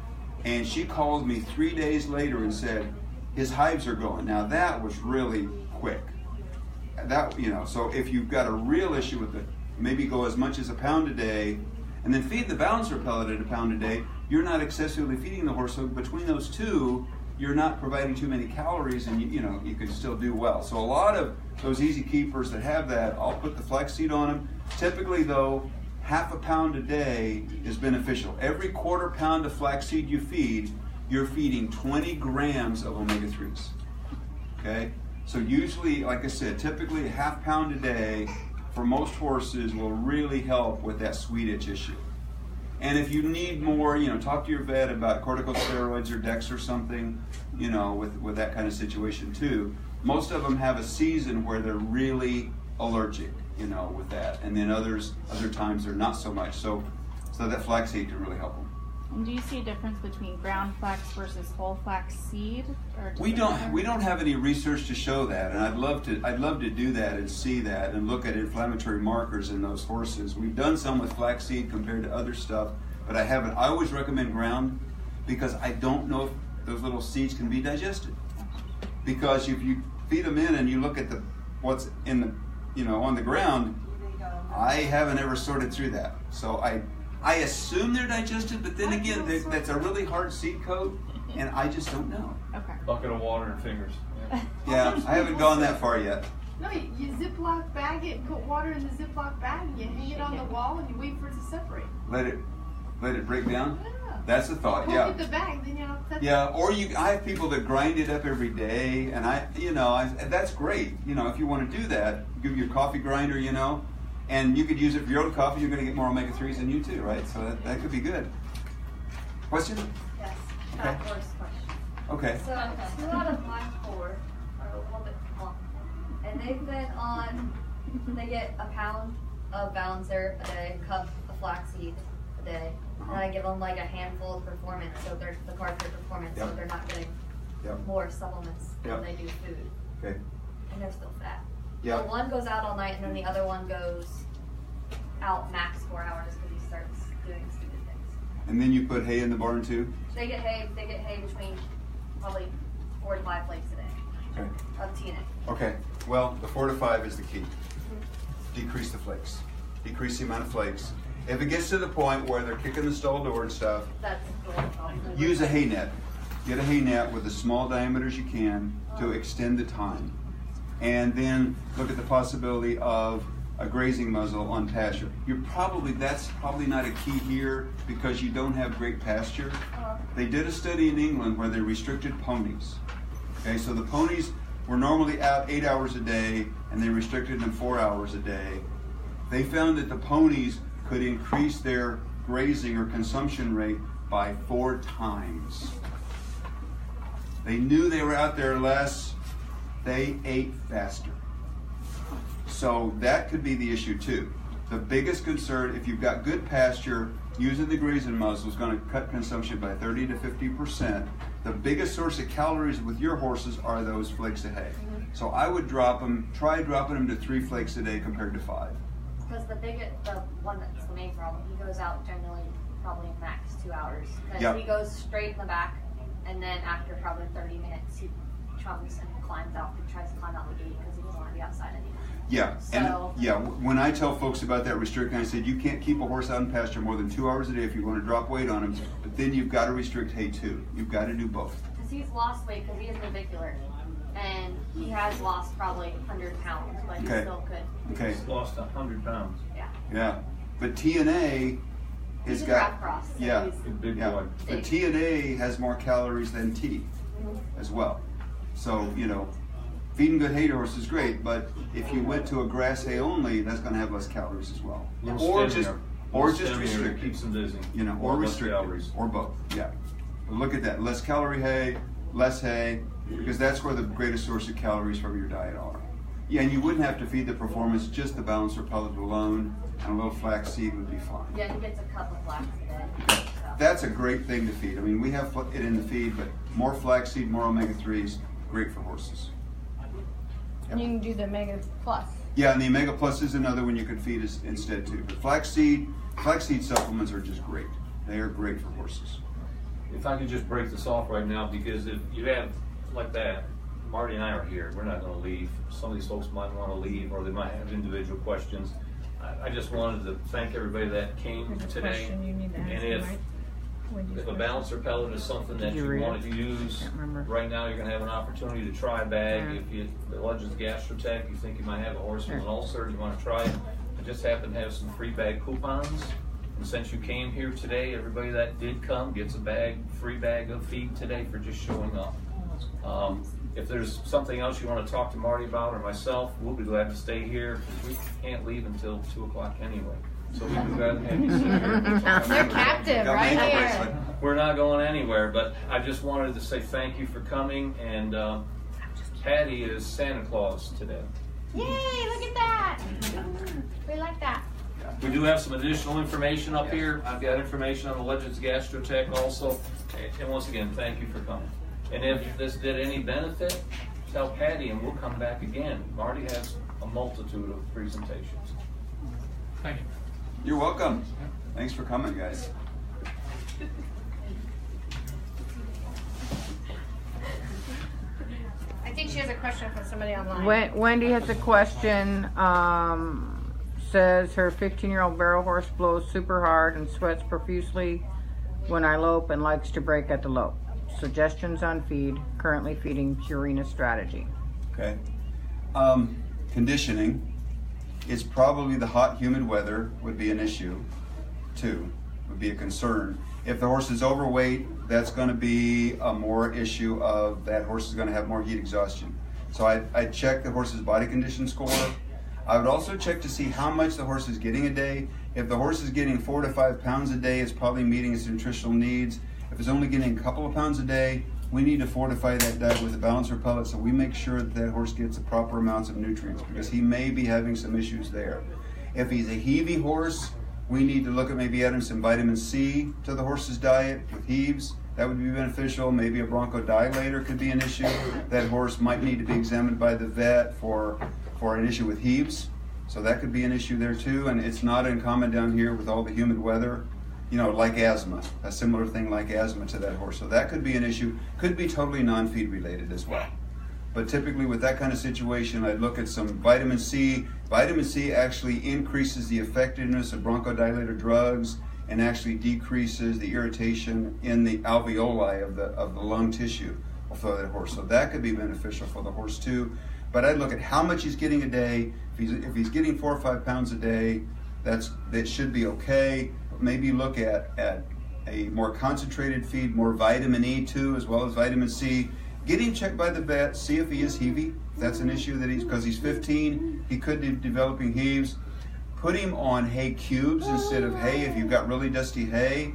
and she called me 3 days later and said, his hives are going. Now that was really quick. That, so if you've got a real issue with it, maybe go as much as a pound a day, and then feed the bouncer pellet at a pound a day. You're not excessively feeding the horse, so between those two, you're not providing too many calories, and you can still do well. So a lot of those easy keepers that have that, I'll put the flaxseed on them. Typically though, 1/2 pound a day is beneficial. Every 1/4 pound of flaxseed you feed, you're feeding 20 grams of omega-3s. Okay? So usually, like I said, typically 1/2 pound a day for most horses will really help with that sweet itch issue. And if you need more, talk to your vet about corticosteroids or Dex or something, with that kind of situation too. Most of them have a season where they're really allergic, with that. And then other times they're not so much. So that flaxseed can really help them. And do you see a difference between ground flax versus whole flax seed? Or We don't have any research to show that, and I'd love to do that and see that and look at inflammatory markers in those horses. We've done some with flaxseed compared to other stuff, but I haven't. I always recommend ground because I don't know if those little seeds can be digested. Because if you feed them in and you look at what's in the on the ground, I haven't ever sorted through that. So I assume they're digested, but then again, that's a really hard seed coat, and I just don't know. Okay. Bucket of water and fingers. Yeah, I haven't gone that far yet. No, you Ziploc bag it, put water in the Ziploc bag, and you hang it on the wall, and you wait for it to separate. Let it break down. Yeah. That's the thought. Look Yeah. at the bag, then you know. Yeah, or I have people that grind it up every day, and that's great. If you want to do that, give your coffee grinder, and you could use it for your own coffee. You're going to get more omega-3s than you too, right? So that could be good. Question? Yes, Okay. that horse question. Okay. So, 2 out of my 4 are a little bit plump, and they've been on, they get a pound of balancer a day, a cup of flaxseed a day, and I give them like a handful of performance, so they're the carb for performance, so Yep. they're not getting Yep. more supplements Yep. than they do food, Okay. and they're still fat. Yeah. So one goes out all night, and then the other one goes out max 4 hours because he starts doing stupid things. And then you put hay in the barn too? They get hay between probably 4 to 5 flakes a day Okay. of TNA. Okay. Well, the 4 to 5 is the key. Decrease the flakes. Decrease the amount of flakes. If it gets to the point where they're kicking the stall door and stuff, That's the one. use a hay net. Get a hay net with as small diameter as you can to extend the time. And then look at the possibility of a grazing muzzle on pasture. That's probably not a key here because you don't have great pasture. They did a study in England where they restricted ponies. Okay, so the ponies were normally out 8 hours a day and they restricted them 4 hours a day. They found that the ponies could increase their grazing or consumption rate by 4 times. They knew they were out there less, they ate faster. So that could be the issue too. The biggest concern, if you've got good pasture, using the grazing muzzle is going to cut consumption by 30 to 50%. The biggest source of calories with your horses are those flakes of hay. So I would try dropping them to 3 flakes a day compared to 5. Because the one that's the main problem, he goes out generally probably max 2 hours. Because Yep. he goes straight in the back, and then after probably 30 minutes, he chunks and climbs out, and tries to climb out the gate because he doesn't want to be outside anymore. Yeah, So- when I tell folks about that restricting, I said you can't keep a horse out in pasture more than 2 hours a day if you want to drop weight on him, but then you've got to restrict hay too. You've got to do both. Because he's lost weight because he is navicular, and he has lost probably 100 pounds, but he Okay. still could. Okay, He's lost 100 pounds. Yeah. yeah, but TNA He's has a got, draft cross. So yeah. he's, He's a big yeah, boy. but TNA has more calories than T as well. So, feeding good hay to horses is great, but if you went to a grass hay only, that's going to have less calories as well. Or just restrict, keeps them busy. or less restrict, calories. or both. Yeah. But look at that. Less calorie hay, less hay, because that's where the greatest source of calories from your diet are. Yeah, and you wouldn't have to feed the performance, just the balancer pellet alone, and a little flaxseed would be fine. yeah, he gets a cup of flax a day. So. That's a great thing to feed. I mean, we have it in the feed, but more flaxseed, more omega-3s, great for horses. And you can do the Omega Plus. Yeah, and the Omega Plus is another one you could feed instead too. But flaxseed supplements are just great. They are great for horses. If I could just break this off right now, because if you have like that, Marty and I are here. We're not going to leave. Some of these folks might want to leave, or they might have individual questions. I just wanted to thank everybody that came today. And if a balancer pellet is something that you want to use, right now you're going to have an opportunity to try a bag. If the Legends Gastrotech, you think you might have a horse with an ulcer, you want to try it, I just happen to have some free bag coupons. And since you came here today, everybody that did come gets a free bag of feed today for just showing up. If there's something else you want to talk to Marty about or myself, we'll be glad to stay here because we can't leave until 2 o'clock anyway. So we'll be glad to have you sit here. They're captive Got my right ankle here. bracelet. We're not going anywhere, but I just wanted to say thank you for coming. And Patty is Santa Claus today. Yay, look at that. We like that. We do have some additional information up here. I've got information on the Legends Gastrotech also. And once again, thank you for coming. And if this did any benefit, tell Patty and we'll come back again. Marty has a multitude of presentations. Thank you. You're welcome. Thanks for coming, guys. I think she has a question from somebody online. Wendy has a question. Says her 15-year-old barrel horse blows super hard and sweats profusely when I lope and likes to break at the lope. Suggestions on feed. Currently feeding Purina Strategy. Okay. Conditioning. It's probably the hot, humid weather would be an issue, too, would be a concern. If the horse is overweight, that's going to be a more issue of that horse is going to have more heat exhaustion. So I'd check the horse's body condition score. I would also check to see how much the horse is getting a day. If the horse is getting 4 to 5 pounds a day, it's probably meeting its nutritional needs. If it's only getting a couple of pounds a day, we need to fortify that diet with a balancer pellet so we make sure that that horse gets the proper amounts of nutrients because he may be having some issues there. If he's a heavy horse, we need to look at maybe adding some vitamin C to the horse's diet with heaves. That would be beneficial. Maybe a bronchodilator could be an issue. That horse might need to be examined by the vet for an issue with heaves. So that could be an issue there too. And it's not uncommon down here with all the humid weather like asthma, a similar thing like asthma to that horse. So that could be an issue. Could be totally non-feed related as well. But typically with that kind of situation, I'd look at some vitamin C. Vitamin C actually increases the effectiveness of bronchodilator drugs and actually decreases the irritation in the alveoli of the lung tissue for that horse. So that could be beneficial for the horse too. But I'd look at how much he's getting a day. If he's getting 4 or 5 pounds a day, that should be okay. Maybe look at a more concentrated feed, more vitamin E too, as well as vitamin C. Get him checked by the vet, see if he is heavy. If that's an issue because he's 15, he could be developing heaves. Put him on hay cubes instead of hay. If you've got really dusty hay,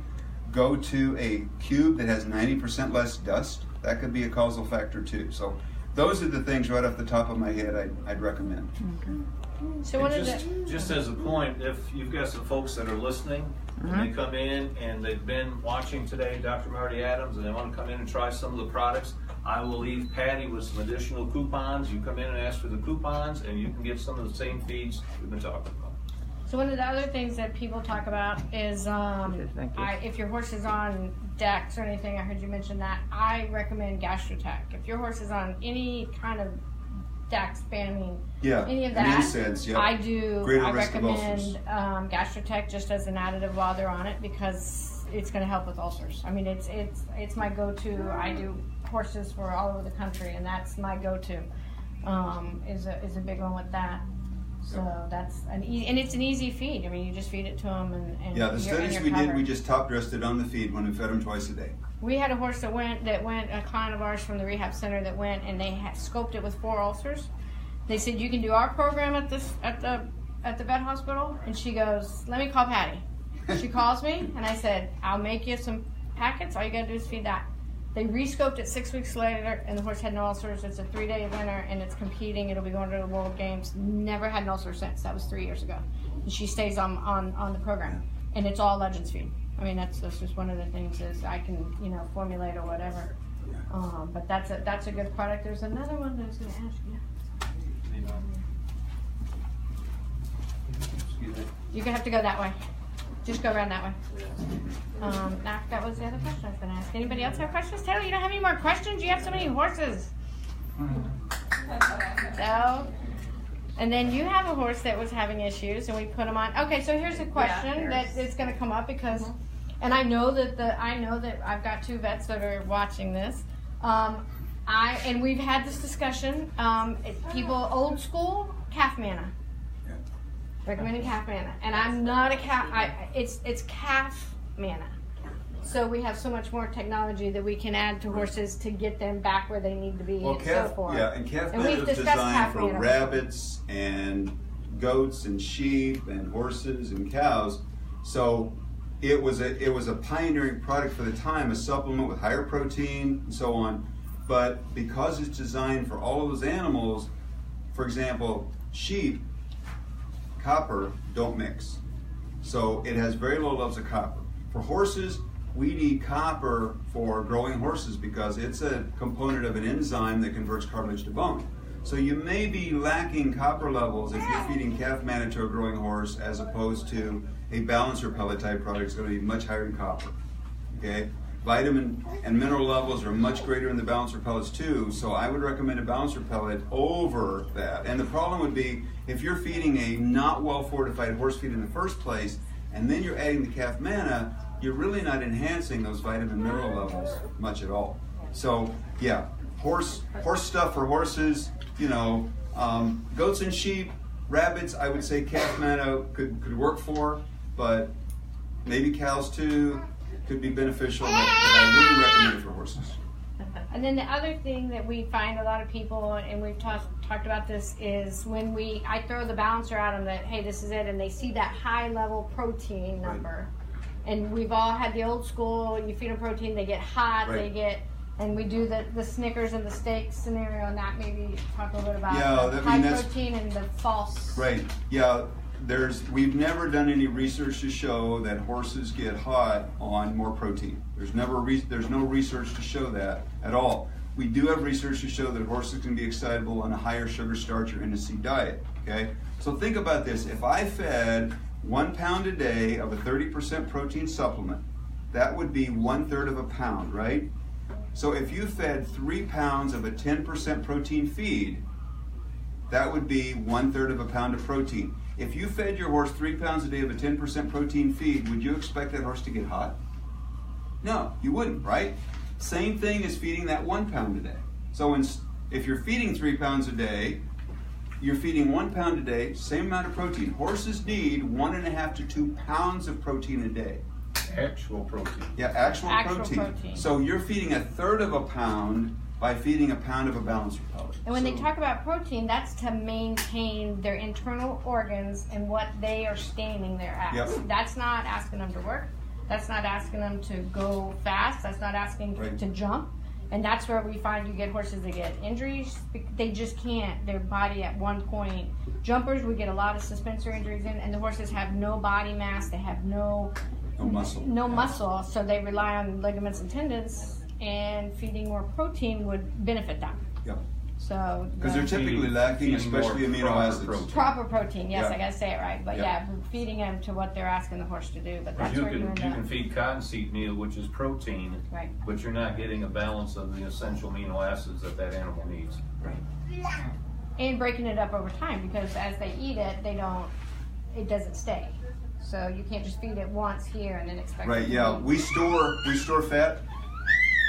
go to a cube that has 90% less dust. That could be a causal factor too. So those are the things right off the top of my head I'd recommend. So just as a point, if you've got some folks that are listening, and they come in and they've been watching today, Dr. Marty Adams, and they want to come in and try some of the products, I will leave Patty with some additional coupons. You come in and ask for the coupons, and you can get some of the same feeds we've been talking about. So one of the other things that people talk about is if your horse is on DEX or anything, I heard you mention that, I recommend Gastrotech. If your horse is on any kind of DEX, Banamine, any of that, NSAIDs, I recommend Gastrotech just as an additive while they're on it because it's going to help with ulcers. I mean, it's my go-to. I do horses for all over the country, and that's my go-to. Is a big one with that. So that's and it's an easy feed. I mean, you just feed it to them, and the studies we did, we just top dressed it on the feed when we fed them twice a day. We had a horse that went, a client of ours from the rehab center that went, and they had scoped it with 4 ulcers. They said, you can do our program at the vet hospital, and she goes, let me call Patty. She calls me, and I said, I'll make you some packets. All you gotta do is feed that. They rescoped it 6 weeks later, and the horse had no ulcers. It's a 3-day winter, and it's competing. It'll be going to the World Games. Never had an ulcer since. That was 3 years ago. And she stays on the program, and it's all Legends feed. I mean, that's just one of the things is I can formulate or whatever. But that's a good product. There's another one that I was going to ask you. You're gonna have to go that way. Just go around that way. That was the other question I was going to ask. Anybody else have questions? Taylor, you don't have any more questions? You have so many horses. No. And then you have a horse that was having issues, and we put him on. Okay, so here's a question that is going to come up because, and I know that I've got 2 vets that are watching this. And we've had this discussion. People old school calf manna. Recommending calf manna, and I'm not a calf. It's calf manna. So we have so much more technology that we can add to horses to get them back where they need to be. Well, calf manna is designed for rabbits and goats and sheep and horses and cows. So it was a pioneering product for the time, a supplement with higher protein and so on. But because it's designed for all of those animals, for example, sheep. Copper don't mix. So it has very low levels of copper. For horses, we need copper for growing horses because it's a component of an enzyme that converts cartilage to bone. So you may be lacking copper levels if you're feeding calf manna to a growing horse as opposed to a balancer pellet type product that's going to be much higher in copper. Okay? Vitamin and mineral levels are much greater in the balancer pellets too, so I would recommend a balancer pellet over that. And the problem would be if you're feeding a not well fortified horse feed in the first place, and then you're adding the calf manna, you're really not enhancing those vitamin mineral levels much at all. So yeah, horse stuff for horses, goats and sheep, rabbits, I would say calf manna could work for, but maybe cows too. Could be beneficial, but I wouldn't recommend it for horses. And then the other thing that we find a lot of people, and we've talked about this, is when I throw the balancer at them that, hey, this is it, and they see that high level protein number. Right. And we've all had the old school, you feed them protein, they get hot, and we do the Snickers and the steak scenario, and that maybe talk a little bit about high protein and the false. Right, yeah. We've never done any research to show that horses get hot on more protein. There's no research to show that at all. We do have research to show that horses can be excitable on a higher sugar, starch, or NSC diet. Okay, so think about this: if I fed 1 pound a day of a 30% protein supplement, that would be 1/3 of a pound, right? So if you fed 3 pounds of a 10% protein feed, that would be 1/3 of a pound of protein. If you fed your horse 3 pounds a day of a 10% protein feed, would you expect that horse to get hot? No, you wouldn't, right? Same thing as feeding that 1 pound a day. So if you're feeding 3 pounds a day, you're feeding 1 pound a day, same amount of protein. Horses need 1.5 to 2 pounds of protein a day. Actual protein. Yeah, actual protein. So you're feeding 1/3 of a pound by feeding 1 pound of a balancer pellet. And when they talk about protein, that's to maintain their internal organs and what they are staining their at. Yep. That's not asking them to work. That's not asking them to go fast. That's not asking to jump. And that's where we find you get horses that get injuries. They just can't. Their body at one point. Jumpers, we get a lot of suspensory injuries in, and the horses have no body mass. They have no muscle. So they rely on ligaments and tendons, and feeding more protein would benefit them. Yep. So because they're typically lacking, especially amino acids. Proper protein, yes, I gotta say it right. But feeding them to what they're asking the horse to do. But that's where you can feed cottonseed meal, which is protein, right? But you're not getting a balance of the essential amino acids that animal needs. Right. And breaking it up over time, because as they eat it, it doesn't stay. So you can't just feed it once here and then expect. Right. Yeah. We store fat.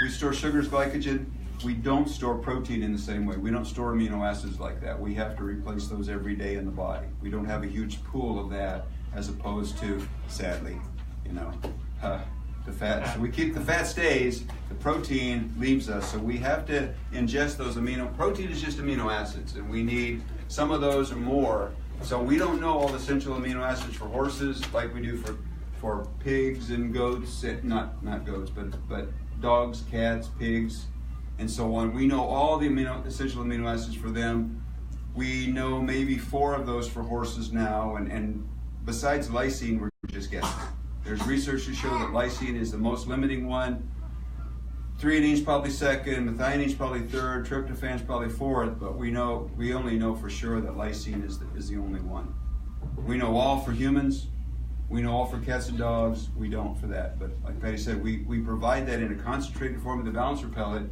We store sugars, glycogen. We don't store protein in the same way. We don't store amino acids like that. We have to replace those every day in the body. We don't have a huge pool of that, as opposed to, sadly, the fat. So we keep the fat stays, the protein leaves us. So we have to ingest those protein is just amino acids, and we need some of those or more. So we don't know all the essential amino acids for horses like we do for pigs and goats, not goats, but dogs, cats, pigs, and so on. We know all the essential amino acids for them. We know maybe 4 of those for horses now, and besides lysine, we're just guessing. There's research to show that lysine is the most limiting one. Threonine is probably second, methionine is probably third, tryptophan is probably fourth, but we only know for sure that lysine is the only one. We know all for humans. We know all for cats and dogs. We don't for that. But like Patty said, we provide that in a concentrated form of the balancer pellet.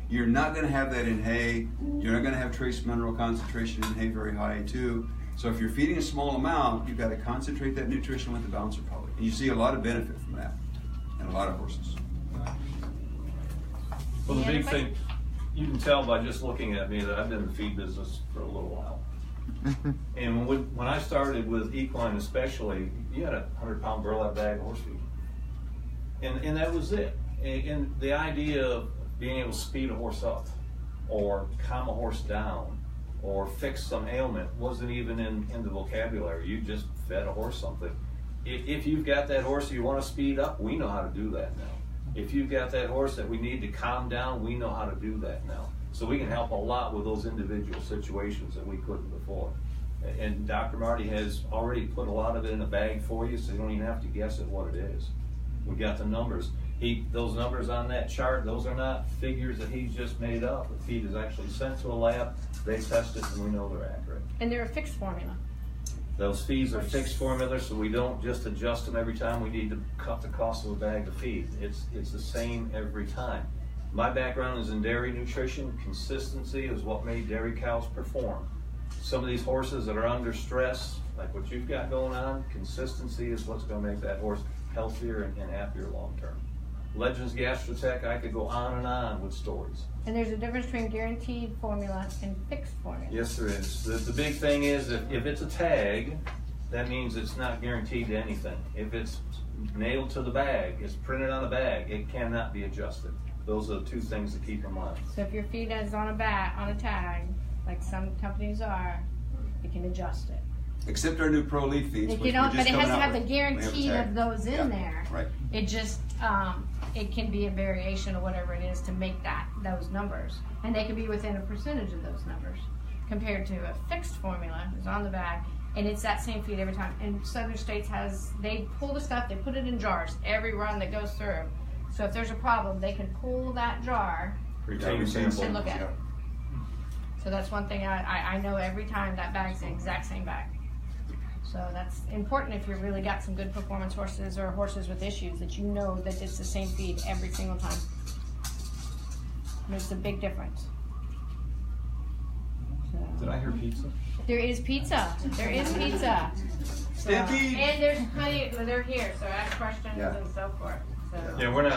You're not going to have that in hay. You're not going to have trace mineral concentration in hay very high too. So if you're feeding a small amount, you've got to concentrate that nutrition with the balancer pellet. And you see a lot of benefit from that in a lot of horses. Well, the big thing, you can tell by just looking at me that I've been in the feed business for a little while. And when I started with equine especially, you had a 100-pound burlap bag of horse feed. And that was it. And the idea of being able to speed a horse up or calm a horse down or fix some ailment wasn't even in the vocabulary. You just fed a horse something. If you've got that horse that you want to speed up, we know how to do that now. If you've got that horse that we need to calm down, we know how to do that now. So we can help a lot with those individual situations that we couldn't before. And Dr. Marty has already put a lot of it in a bag for you, so you don't even have to guess at what it is. We got the numbers. Those numbers on that chart, those are not figures that he's just made up. The feed is actually sent to a lab, they test it, and we know they're accurate. And they're a fixed formula. Those feeds are fixed formulas, so we don't just adjust them every time we need to cut the cost of a bag of feed. It's the same every time. My background is in dairy nutrition. Consistency is what made dairy cows perform. Some of these horses that are under stress, like what you've got going on, consistency is what's going to make that horse healthier and happier long term. Legends Gastrotech, I could go on and on with stories. And there's a difference between guaranteed formula and fixed formula. Yes, there is. The big thing is that if it's a tag, that means it's not guaranteed to anything. If it's nailed to the bag, it's printed on the bag, it cannot be adjusted. Those are the 2 things to keep in mind. So if your feed is on a tag, like some companies are, you can adjust it. Except our new Pro Leaf feeds, but it has to have the guarantee of those in there. Right. It just it can be a variation or whatever it is to make those numbers, and they can be within a percentage of those numbers compared to a fixed formula that's on the bag, and it's that same feed every time. And Southern States they pull the stuff, they put it in jars every run that goes through. So if there's a problem, they can pull that jar and look at it. So that's one thing I know every time that bag's the exact same bag. So that's important if you've really got some good performance horses or horses with issues, that you know that it's the same feed every single time. Makes a big difference. So. Did I hear pizza? There is pizza. There is pizza. So, Stampede! and there's plenty. They're here, so ask questions Yeah. and so forth. So. Yeah, we're not